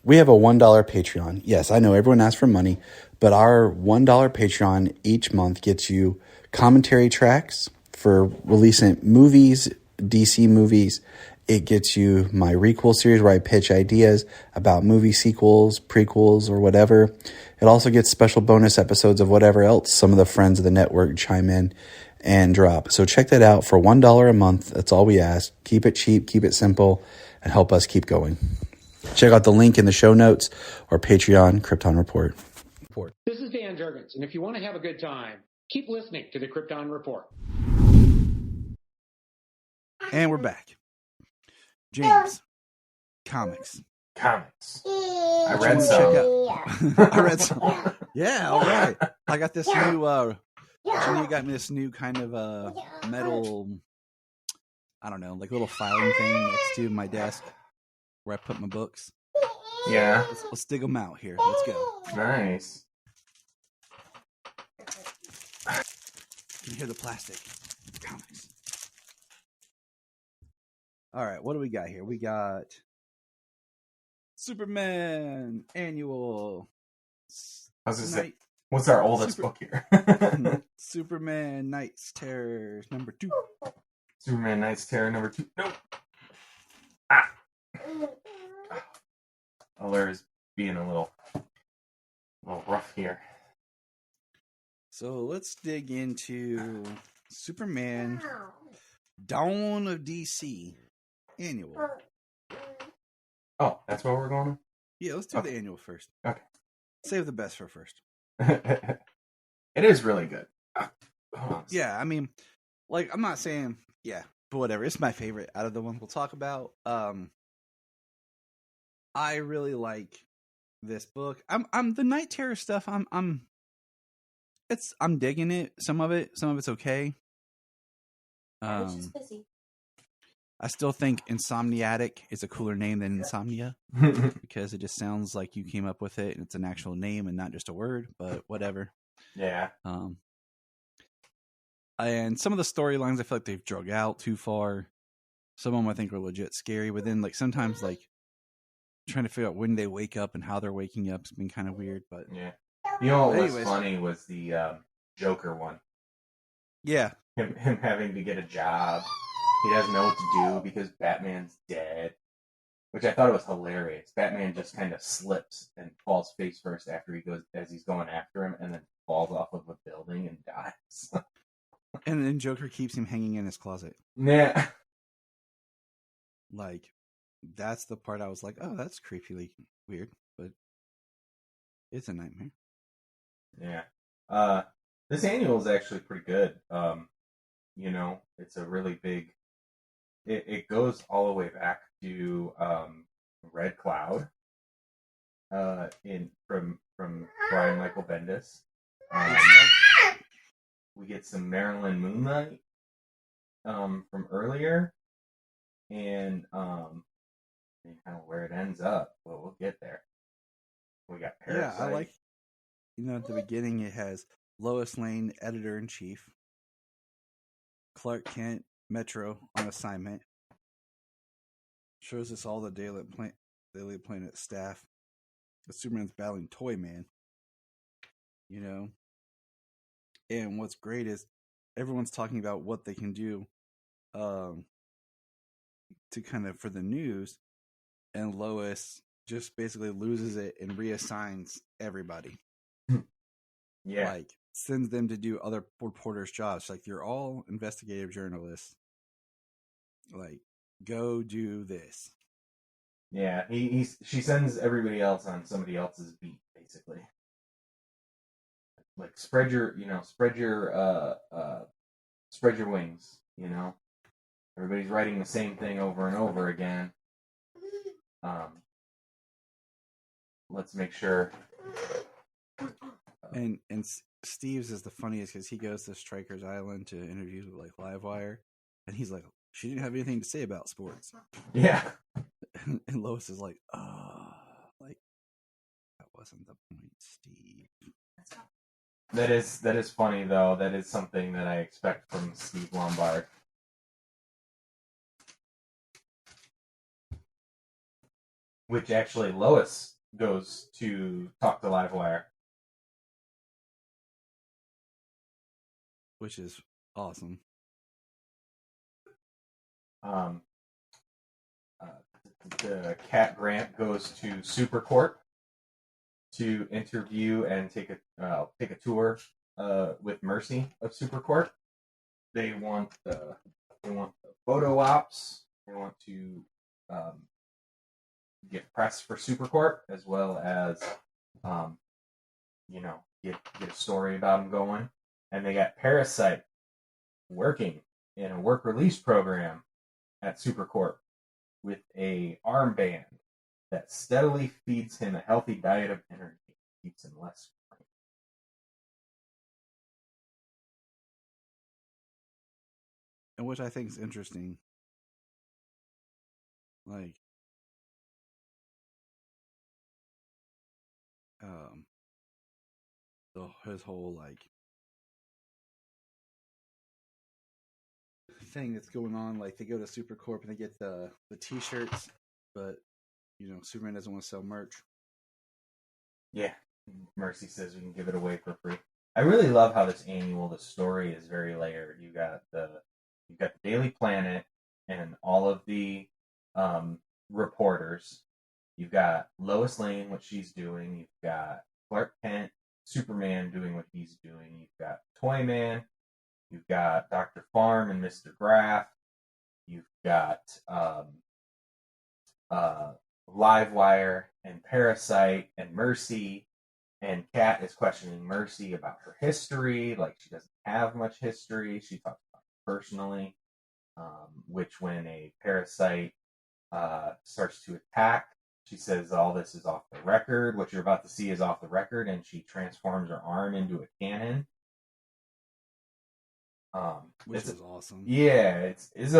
We have a $1 Patreon. Yes, I know everyone asks for money, but our $1 Patreon each month gets you commentary tracks for releasing movies, DC movies. It gets you my Requel series where I pitch ideas about movie sequels, prequels, or whatever. It also gets special bonus episodes of whatever else some of the friends of the network chime in and drop. So check that out for $1 a month. That's all we ask. Keep it cheap, keep it simple, and help us keep going. Check out the link in the show notes or Patreon, Krypton Report. This is Dan Jurgens, and if you want to have a good time, keep listening to the Krypton Report. And we're back. James, comics. comics. I Which read one some. check out? I read some. Yeah, all right. I got this new. Jenny got me this new kind of metal. I don't know, like little filing thing next to my desk where I put my books. Yeah. Let's dig them out here. Let's go. Nice. You can hear the plastic. Comics. All right, what do we got here? We got Superman Annual. I was gonna say, what's our oldest book here? Superman Knight's Terror #2. Superman Knight's Terror #2. Nope. Ah. Aler's being a little rough here. So let's dig into Superman Dawn of DC Annual. Oh, that's what we're going on? Yeah, let's do the annual first. Okay. Save the best for first. It is really good. Yeah, I mean, like, I'm not saying, yeah, but whatever. It's my favorite out of the ones we'll talk about. I really like this book. I'm the Night Terror stuff. I'm digging it. Some of it's okay. It's just busy. I still think Insomniatic is a cooler name than Insomnia because it just sounds like you came up with it and it's an actual name and not just a word, but whatever. Yeah. And some of the storylines I feel like they've drug out too far. Some of them I think are legit scary, but then like sometimes like trying to figure out when they wake up and how they're waking up has been kind of weird, but yeah. You know what was funny was the Joker one. Yeah. Him having to get a job. He doesn't know what to do because Batman's dead. Which I thought it was hilarious. Batman just kind of slips and falls face first as he's going after him, and then falls off of a building and dies. And then Joker keeps him hanging in his closet. Yeah. Like, that's the part I was like, oh, that's creepily weird, but it's a nightmare. Yeah. This annual is actually pretty good. You know, it's a really big... It goes all the way back to Red Cloud from Brian Michael Bendis. We get some Marilyn Moonlight from earlier, and kind of where it ends up. Well, we'll get there. We got Parasite. Yeah, I like. At the beginning it has Lois Lane, editor-in-chief, Clark Kent, Metro on assignment. Shows us all the Daily Planet staff. The Superman's battling Toyman. And what's great is everyone's talking about what they can do to kind of for the news, and Lois just basically loses it and reassigns everybody. Yeah. Like, sends them to do other reporters' jobs. Like, you're all investigative journalists. Like, go do this. Yeah, she sends everybody else on somebody else's beat, basically. Like, spread your wings, Everybody's writing the same thing over and over again. Let's make sure. And Steve's is the funniest because he goes to Stryker's Island to interviews with like Livewire, and he's like, she didn't have anything to say about sports. Yeah. And Lois is like, like that wasn't the point, Steve. That is funny though. That is something that I expect from Steve Lombard. Which actually Lois goes to talk to Livewire. Which is awesome. The Cat Grant goes to Supercorp to interview and take a tour with Mercy of Supercorp. They want the photo ops. They want to get press for Supercorp, as well as get a story about them going. And they got Parasite working in a work release program at Supercorp with a armband that steadily feeds him a healthy diet of energy and keeps him less cranky. And which I think is interesting. Like, his whole like thing that's going on. Like, they go to Supercorp and they get the T-shirts, but Superman doesn't want to sell merch. Yeah, Mercy says we can give it away for free. I really love how this annual, the story is very layered. You've got the Daily Planet and all of the reporters. You've got Lois Lane, what she's doing. You've got Clark Kent, Superman doing what he's doing. You've got Toyman. You've got Dr. Farm and Mr. Graff. You've got Livewire and Parasite and Mercy. And Kat is questioning Mercy about her history. Like, she doesn't have much history. She talks about it personally. Which, when a Parasite starts to attack, she says all this is off the record. What you're about to see is off the record. And she transforms her arm into a cannon. Which is awesome. Yeah, this is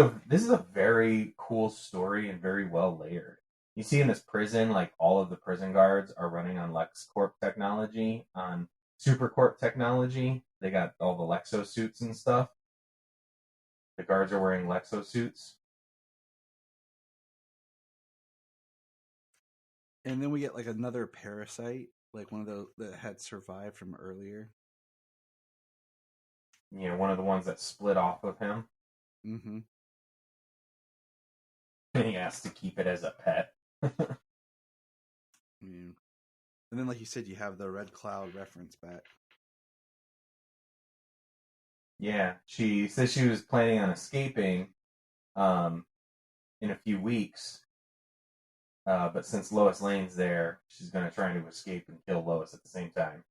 a very cool story and very well layered. You see in this prison, like, all of the prison guards are running on LexCorp technology, on Supercorp technology. They got all the Lexo suits and stuff. The guards are wearing Lexo suits. And then we get like another Parasite, like one of those that had survived from earlier. Yeah, one of the ones that split off of him. Mm-hmm. And he asked to keep it as a pet. Yeah. And then, like you said, you have the Red Cloud reference back. Yeah, she said she was planning on escaping in a few weeks. But since Lois Lane's there, she's going to try to escape and kill Lois at the same time.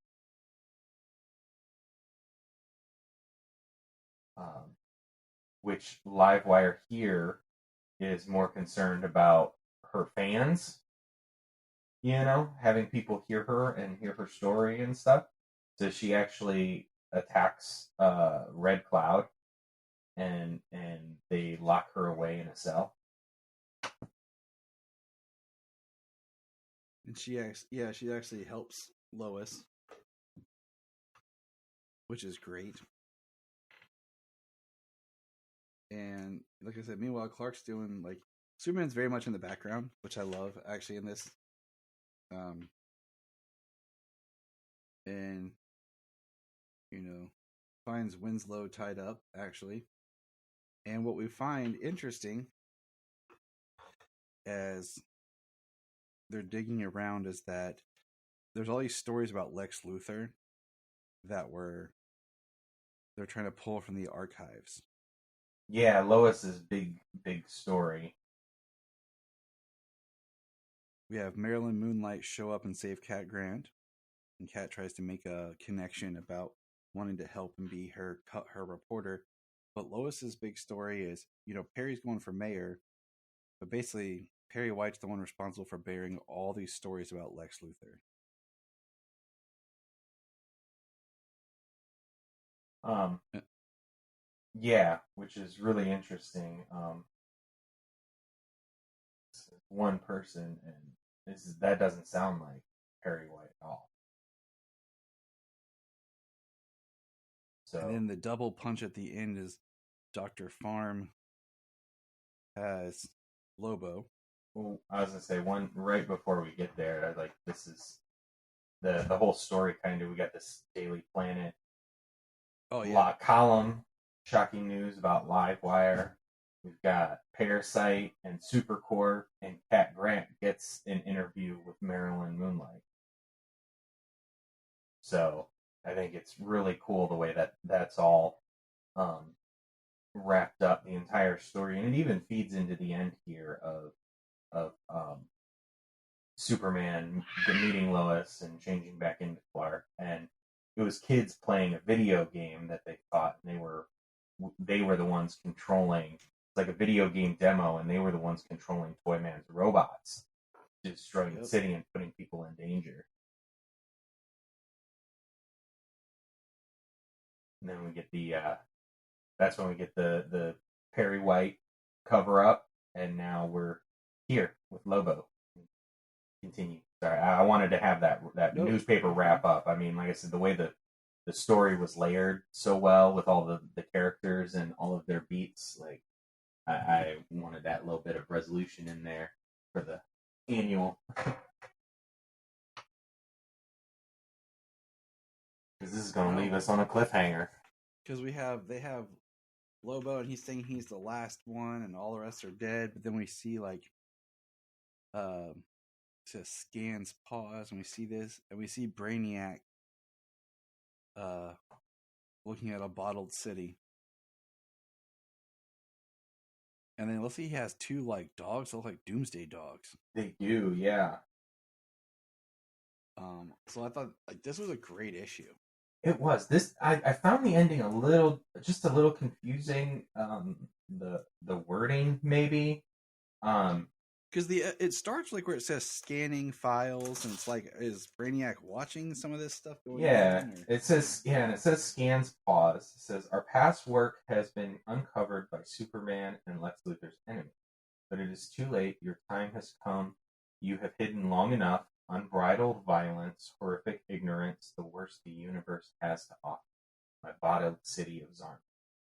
Which Livewire here is more concerned about her fans, having people hear her and hear her story and stuff. So she actually attacks Red Cloud, and they lock her away in a cell. And she actually helps Lois, which is great. And like I said, meanwhile, Clark's doing, like, Superman's very much in the background, which I love, actually, in this. And, finds Winslow tied up, actually. And what we find interesting as they're digging around is that there's all these stories about Lex Luthor that they're trying to pull from the archives. Yeah, Lois's big story. We have Marilyn Moonlight show up and save Cat Grant, and Cat tries to make a connection about wanting to help and be her reporter. But Lois's big story is, Perry's going for mayor, but basically Perry White's the one responsible for bearing all these stories about Lex Luthor. Yeah, which is really interesting. One person, and that doesn't sound like Perry White at all. So, and then the double punch at the end is Dr. Farm has Lobo. Well, I was gonna say one right before we get there. This is the whole story. Kind of, we got this Daily Planet. Oh yeah, column. Shocking news about Livewire. We've got Parasite and Supercorp, and Cat Grant gets an interview with Marilyn Moonlight. So I think it's really cool the way that's all wrapped up, the entire story, and it even feeds into the end here of Superman meeting Lois and changing back into Clark, and it was kids playing a video game that they thought they were the ones controlling. It's like a video game demo, and they were the ones controlling Toyman's robots. destroying the city and putting people in danger. And then we get that's when we get the Perry White cover up, and now we're here with Lobo. Continue. Sorry, I wanted to have that newspaper wrap up. I mean, like I said, the way the story was layered so well with all the characters and all of their beats, like I wanted that little bit of resolution in there for the annual. Because this is going to leave us on a cliffhanger. Because they have Lobo, and he's thinking he's the last one, and all the rest are dead. But then we see it says scans pause, and we see this, and we see Brainiac looking at a bottled city. And then let's see, he has two dogs, look like Doomsday dogs. They do, yeah. So I thought this was a great issue. It was. This I found the ending a little confusing. The wording maybe. Because it starts where it says scanning files, and it's is Brainiac watching some of this stuff going on? It says scans pause. It says our past work has been uncovered by Superman and Lex Luthor's enemy, but it is too late. Your time has come. You have hidden long enough. Unbridled violence, horrific ignorance, the worst the universe has to offer. My bottled city of Zarnia.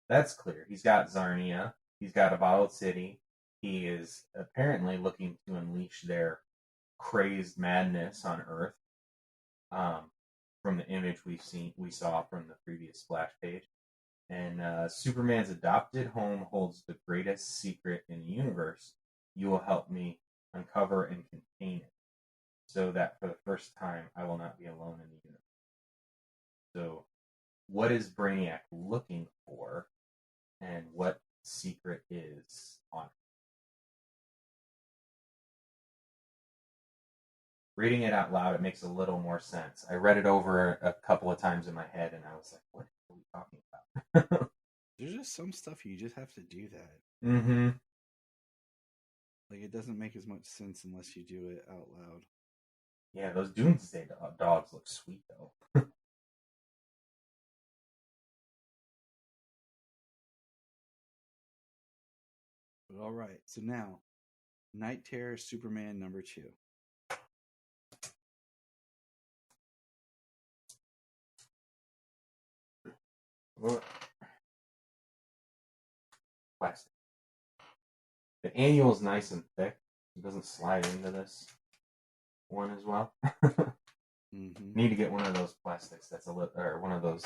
That's clear. He's got Zarnia. He's got a bottled city. He is apparently looking to unleash their crazed madness on Earth. From the image we saw from the previous splash page. And Superman's adopted home holds the greatest secret in the universe. You will help me uncover and contain it, so that for the first time I will not be alone in the universe. So, what is Brainiac looking for, and what secret is on it? Reading it out loud, it makes a little more sense. I read it over a couple of times in my head, and I was like, what are we talking about? There's just some stuff you just have to do that. Mm-hmm. It doesn't make as much sense unless you do it out loud. Yeah, those Doomsday dogs look sweet, though. All right, so now, Night Terror Superman number 2. Plastic. The annual is nice and thick. It doesn't slide into this one as well. Need to get one of those plastics that's one of those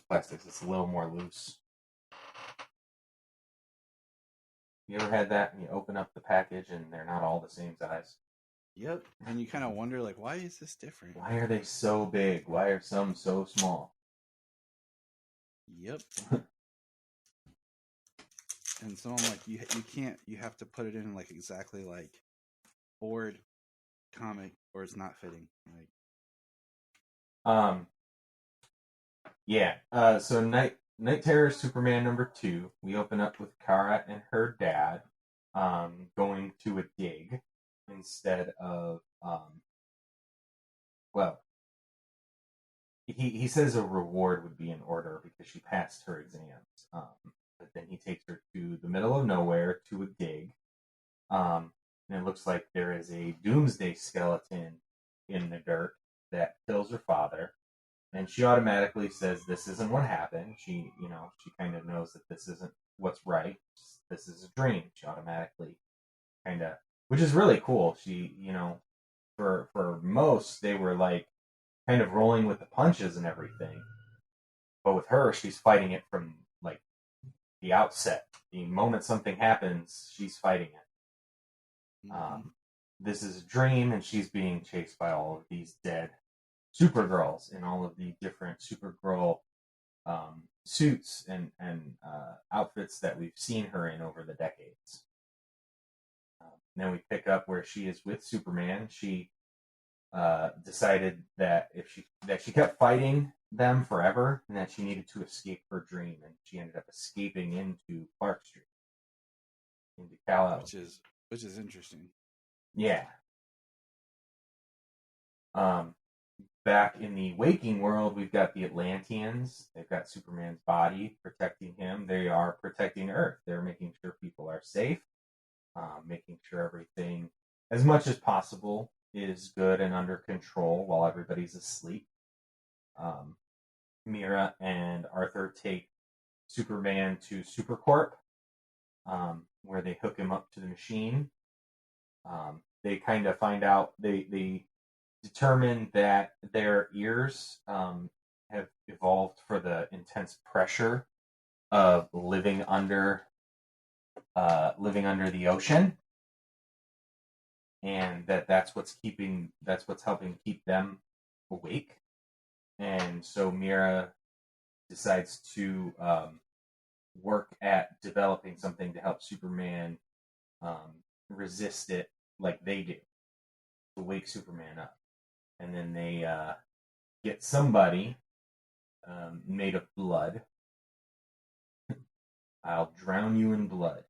plastics that's a little more loose. You ever had that and you open up the package and they're not all the same size? Yep, and you kind of wonder, why is this different? Why are they so big? Why are some so small? Yep. And some you can't, you have to put it in exactly board comic or it's not fitting. So Night Terror Superman number 2, we open up with Kara and her dad going to a dig instead of he says a reward would be in order because she passed her exams. But then he takes her to the middle of nowhere to a dig. And it looks like there is a Doomsday skeleton in the dirt that kills her father. And she automatically says this isn't what happened. She kind of knows that this isn't what's right. This is a dream. She automatically which is really cool. She, for most, they were kind of rolling with the punches and everything. But with her, she's fighting it from the outset. The moment something happens, she's fighting it. This is a dream, and she's being chased by all of these dead Supergirls in all of the different Supergirl suits and outfits that we've seen her in over the decades. Then we pick up where she is with Superman. She decided that she kept fighting them forever, and that she needed to escape her dream, and she ended up escaping into Clark Street, into Kal-El, which is interesting. Yeah. Back in the waking world, we've got the Atlanteans. They've got Superman's body protecting him. They are protecting Earth. They're making sure people are safe, making sure everything, as much as possible, is good and under control while everybody's asleep. Mira and Arthur take Superman to Supercorp, where they hook him up to the machine. They kind of find out, they determine that their ears have evolved for the intense pressure of living under the ocean, and that's what's helping keep them awake. And so Mira decides to work at developing something to help Superman resist it like they do, to wake Superman up. And then they get somebody made of blood. I'll drown you in blood.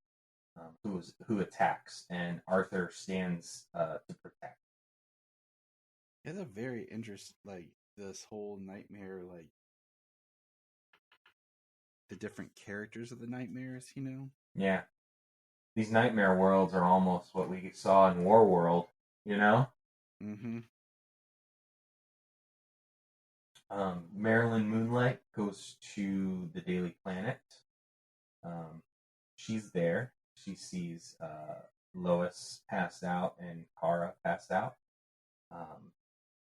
Who attacks, and Arthur stands to protect. It's a very interesting, like, this whole nightmare, like the different characters of the nightmares, you know? Yeah. These nightmare worlds are almost what we saw in War World, you know? Mm-hmm. Marilyn Moonlight goes to the Daily Planet. She's there. She sees Lois passed out and Kara passed out.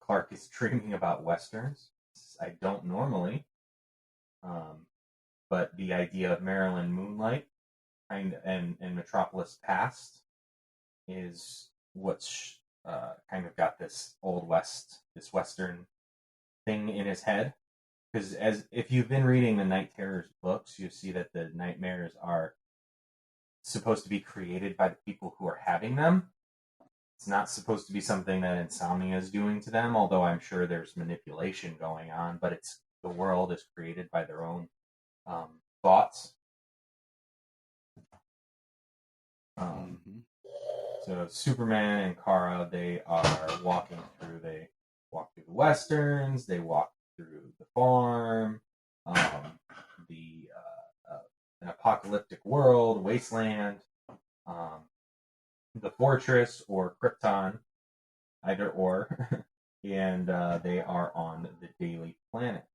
Clark is dreaming about Westerns. I don't normally. But the idea of Marilyn Moonlight and Metropolis Past is what's kind of got this Old West, this Western thing in his head. Because if you've been reading the Night Terrors books, you see that the nightmares are supposed to be created by the people who are having them. It's not supposed to be something that insomnia is doing to them, although I'm sure there's manipulation going on, but the world is created by their own thoughts. So Superman and Kara, they walk through the Westerns, they walk through the farm, an apocalyptic world, wasteland, the fortress, or Krypton, either or, and they are on the Daily Planet,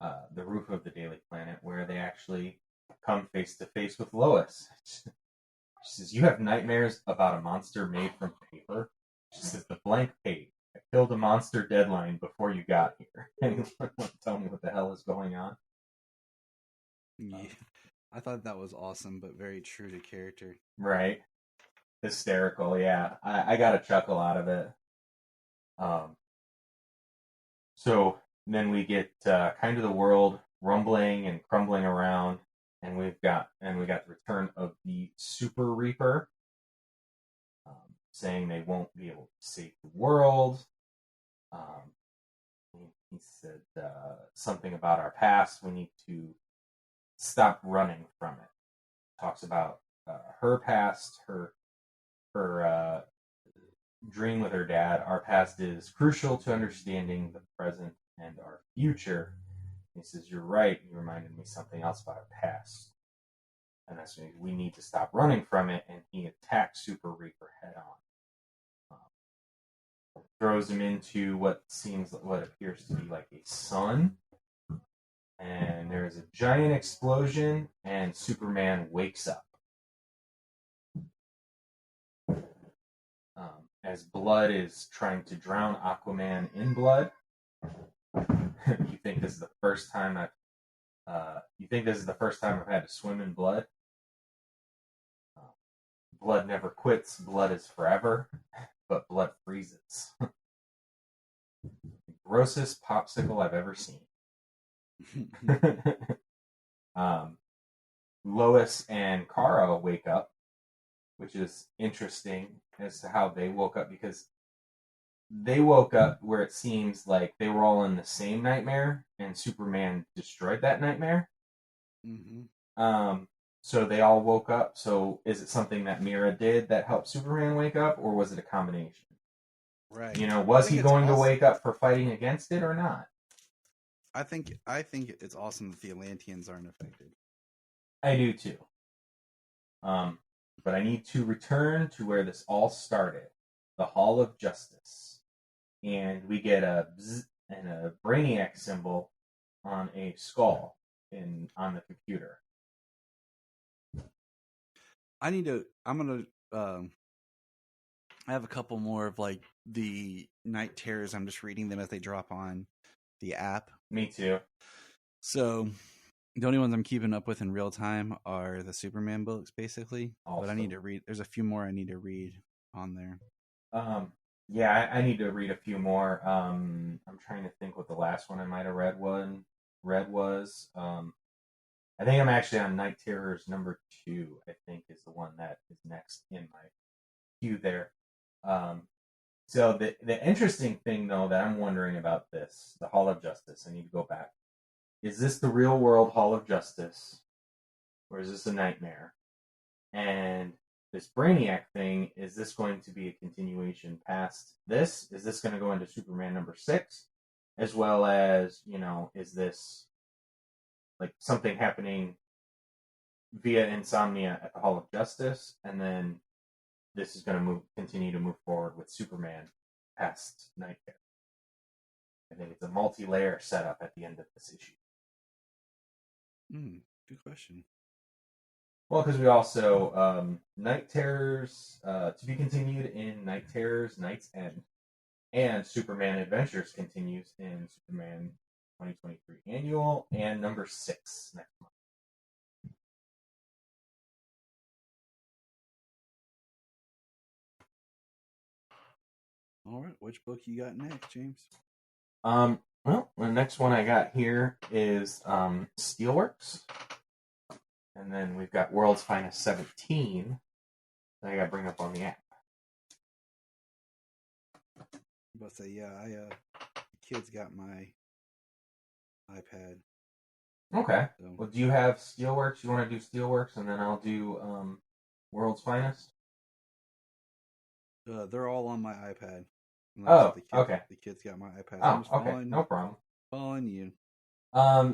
the roof of the Daily Planet, where they actually come face to face with Lois. She says, "You have nightmares about a monster made from paper?" She says, "The blank page. I killed a monster deadline before you got here." Anyone want to tell me what the hell is going on? Yeah. I thought that was awesome, but very true to character. Right. Hysterical, yeah. I got a chuckle out of it. So then we get kind of the world rumbling and crumbling around, and we got the return of the Super Reaper, saying they won't be able to save the world. He said something about our past. We need to stop running from it. Talks about her past, her dream with her dad. Our past is crucial to understanding the present and our future. He says, "You're right. You reminded me something else about our past." And that's when we need to stop running from it. And he attacks Super Reaper head on. Throws him into what appears to be like a sun. And there's a giant explosion, and Superman wakes up. As blood is trying to drown Aquaman in blood. You think this is the first time I've had to swim in blood? Blood never quits. Blood is forever, but blood freezes. The grossest popsicle I've ever seen. Lois and Kara wake up, which is interesting as to how they woke up, because they woke up where it seems like they were all in the same nightmare, and Superman destroyed that nightmare. Mm-hmm. So they all woke up. So is it something that Mira did that helped Superman wake up, or was it a combination? Right. You know, was I think he it's going to awesome. wake up for fighting against it or not? I think it's awesome that the Atlanteans aren't affected. I do too. But I need to return to where this all started, the Hall of Justice, and we get a bzz and a Brainiac symbol on a skull on the computer. I have a couple more of like the Night Terrors. I'm just reading them as they drop on the app. Me too. So the only ones I'm keeping up with in real time are the Superman books, basically. Also. But I need to read. There's a few more I need to read on there. Yeah, I need to read a few more. I'm trying to think what the last one I might have read was. I think I'm actually on Night Terrors number 2. I think is the one that is next in my queue there. So the interesting thing though that I'm wondering about this, the Hall of Justice, I need to go back. Is this the real world Hall of Justice, or is this a nightmare? And this Brainiac thing, is this going to be a continuation past this? Is this going to go into Superman number 6? As well as, you know, is this like something happening via Insomnia at the Hall of Justice, and then this is going to continue to move forward with Superman past Nightmare? I think it's a multi-layer setup at the end of this issue. Good question. Well, because we also Night Terrors to be continued in Night Terrors Night's End, and Superman Adventures continues in Superman 2023 Annual and number 6 next month. All right, which book you got next, James? Well, the next one I got here is Steelworks. And then we've got World's Finest 17 that I got to bring up on the app. But say, yeah, the kids got my iPad. Okay. So. Well, do you have Steelworks? You want to do Steelworks, and then I'll do World's Finest? They're all on my iPad. Okay. The kids got my iPad. Oh, okay. No problem. Following you.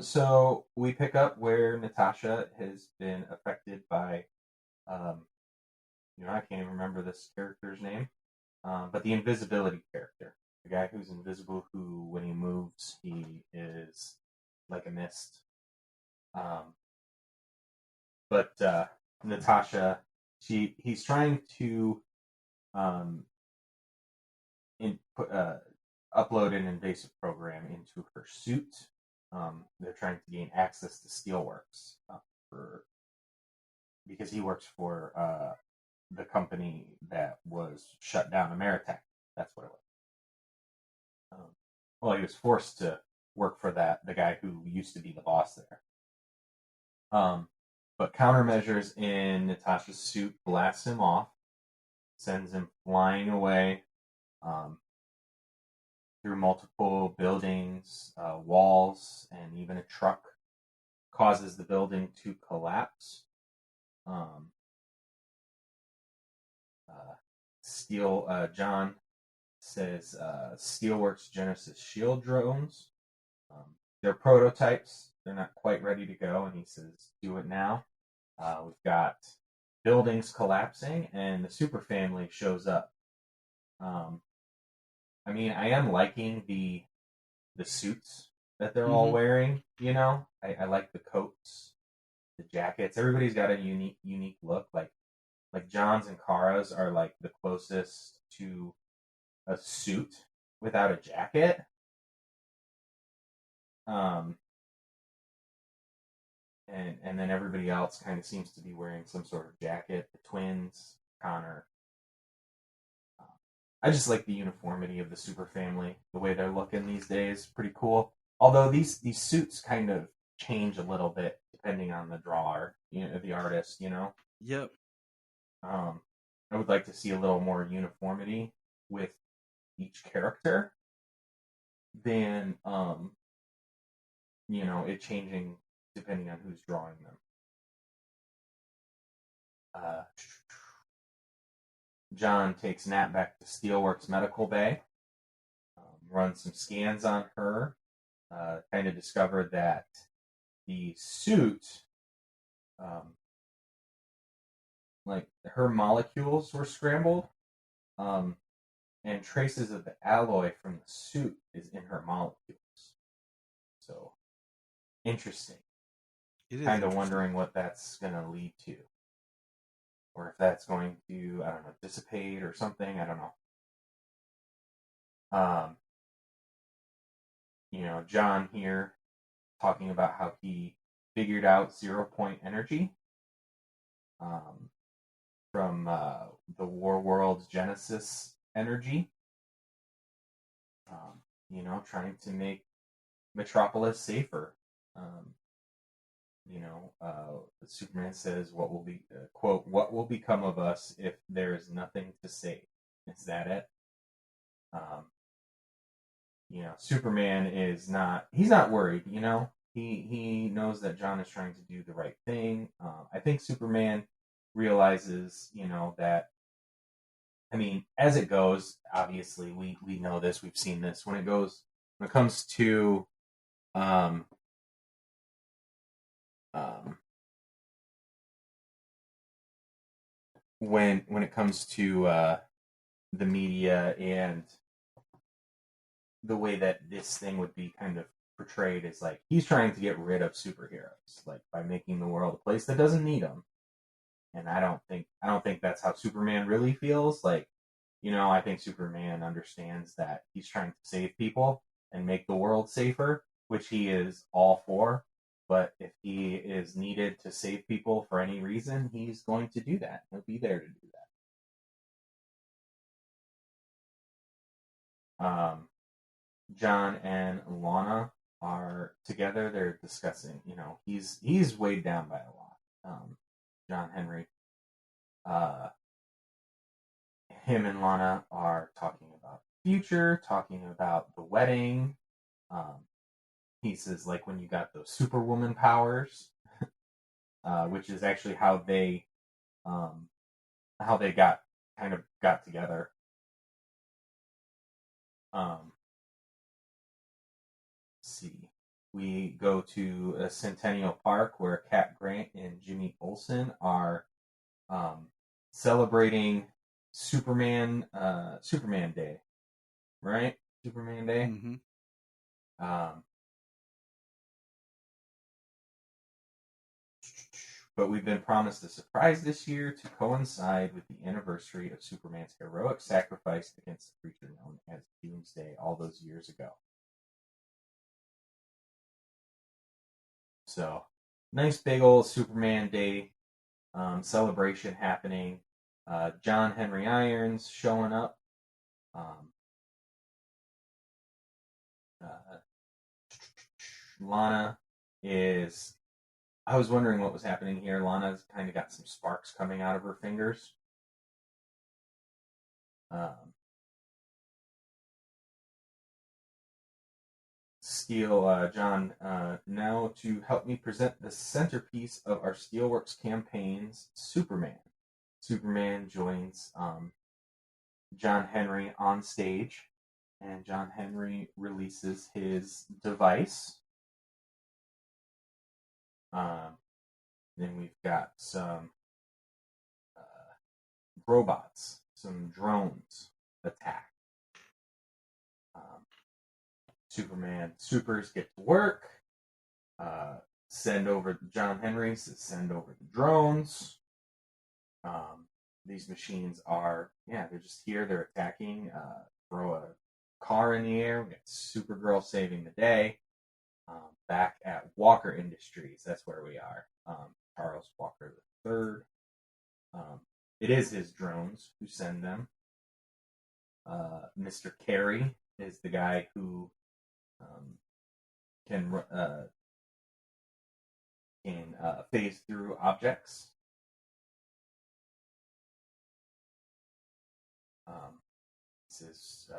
So we pick up where Natasha has been affected by, I can't even remember this character's name, but the invisibility character, the guy who's invisible, who when he moves, he is like a mist. But Natasha, he's trying to upload an invasive program into her suit. They're trying to gain access to Steelworks because he works for the company that was shut down, Ameritech. That's what it was. Well, he was forced to work for the guy who used to be the boss there. But countermeasures in Natasha's suit blasts him off, sends him flying away through multiple buildings, walls, and even a truck, causes the building to collapse. John says Steelworks Genesis shield drones. They're prototypes. They're not quite ready to go, and he says, do it now. We've got buildings collapsing, and the super family shows up. I mean, I am liking the suits that they're all wearing, you know? I like the coats, the jackets. Everybody's got a unique look. Like John's and Kara's are like the closest to a suit without a jacket. And then everybody else kind of seems to be wearing some sort of jacket. The twins, Connor. I just like the uniformity of the super family, the way they're looking these days. Pretty cool. Although these suits kind of change a little bit depending on the drawer, the artist, Yep. I would like to see a little more uniformity with each character than it changing depending on who's drawing them. John takes Nat back to Steelworks Medical Bay, runs some scans on her, kind of discovered that the suit, like her molecules were scrambled, and traces of the alloy from the suit is in her molecules. So, interesting. Kind of wondering what that's going to lead to. Or if that's going to, I don't know, dissipate or something. I don't know. John here talking about how he figured out 0 point energy from the War World's Genesis energy. Trying to make Metropolis safer. Superman says, "What will be quote? What will become of us if there is nothing to save?" Is that it? Superman is not. He's not worried. He knows that John is trying to do the right thing. I think Superman realizes, that. I mean, as it goes, obviously we know this. We've seen this when it comes to. When it comes to the media and the way that this thing would be kind of portrayed is like he's trying to get rid of superheroes, like by making the world a place that doesn't need them. And I don't think that's how Superman really feels. Like, I think Superman understands that he's trying to save people and make the world safer, which he is all for. But if he is needed to save people for any reason, he's going to do that. He'll be there to do that. John and Lana are together. They're discussing, he's weighed down by a lot. John Henry. Him and Lana are talking about the future, talking about the wedding. He says, like, when you got those superwoman powers, which is actually how they got together. Let's see. We go to a Centennial Park where Cat Grant and Jimmy Olsen are celebrating Superman Day, right? Superman Day. Mm-hmm. But we've been promised a surprise this year to coincide with the anniversary of Superman's heroic sacrifice against the creature known as Doomsday all those years ago. So, nice big old Superman Day celebration happening. John Henry Irons showing up. Lana is... I was wondering what was happening here. Lana's kind of got some sparks coming out of her fingers. John, now to help me present the centerpiece of our Steelworks campaigns, Superman. Superman joins John Henry on stage, and John Henry releases his device. Then we've got some robots, some drones attack. Supers get to work. Send over John Henry says send over the drones. These machines are, they're just here. They're attacking. Throw a car in the air. We got Supergirl saving the day. Back at Walker Industries, that's where we are. Charles Walker III. It is his drones who send them. Mr. Carey is the guy who can phase through objects. This is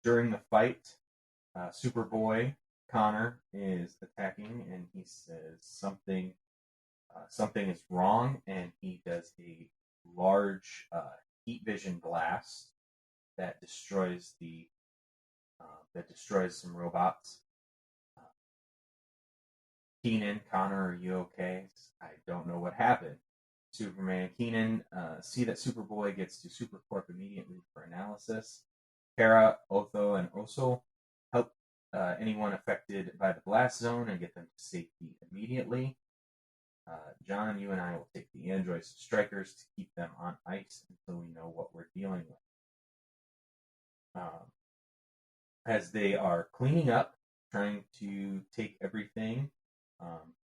during the fight. Superboy Connor is attacking, and he says something something is wrong, and he does a large heat vision blast that destroys some robots. Keenan, Connor, are you okay? I don't know what happened. Superman and Keenan see that Superboy gets to Supercorp immediately for analysis. Kara, Otho, and Oso help anyone affected by the blast zone and get them to safety immediately. John, you and I will take the androids to Strikers to keep them on ice until we know what we're dealing with. As they are cleaning up, trying to take everything,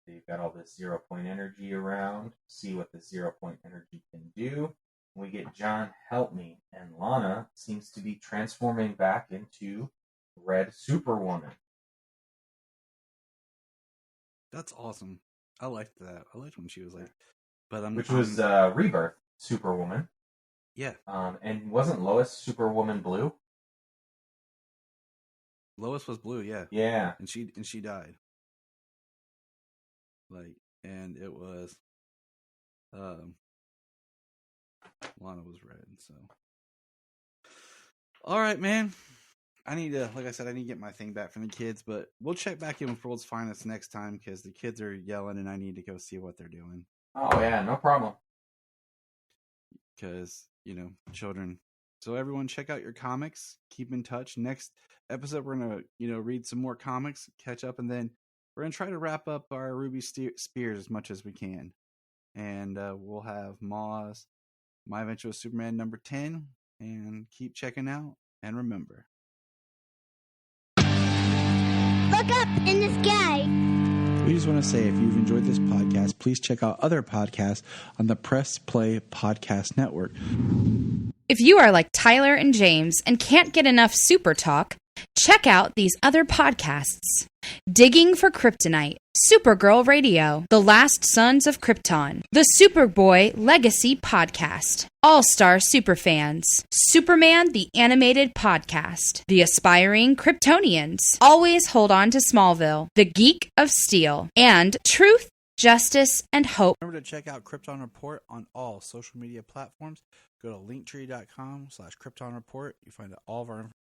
they've got all this 0 point energy around, see what the 0 point energy can do. We get John, help me, and Lana seems to be transforming back into Red Superwoman. That's awesome. I liked that. I liked when she was like, which was Rebirth Superwoman. Yeah. And wasn't Lois Superwoman blue? Lois was blue, yeah. Yeah. And she died. Like, and it was Lana was red, so. All right, man. I need to, like I said, I need to get my thing back from the kids, but we'll check back in with World's Finest next time because the kids are yelling and I need to go see what they're doing. Oh, yeah, no problem. Because, children. So everyone check out your comics. Keep in touch. Next episode, we're going to, read some more comics, catch up, and then we're going to try to wrap up our Ruby Spears as much as we can. And we'll have Maz, My Adventure with Superman number 10, and keep checking out. And remember, look up in the sky. We just want to say, if you've enjoyed this podcast, please check out other podcasts on the Press Play Podcast Network. If you are like Tyler and James and can't get enough Super Talk, check out these other podcasts. Digging for Kryptonite, Supergirl Radio, The Last Sons of Krypton, The Superboy Legacy Podcast, All-Star Superfans, Superman the Animated Podcast, The Aspiring Kryptonians, Always Hold On to Smallville, The Geek of Steel, and Truth, Justice, and Hope. Remember to check out Krypton Report on all social media platforms. Go to linktree.com/Krypton Report. You find all of our information.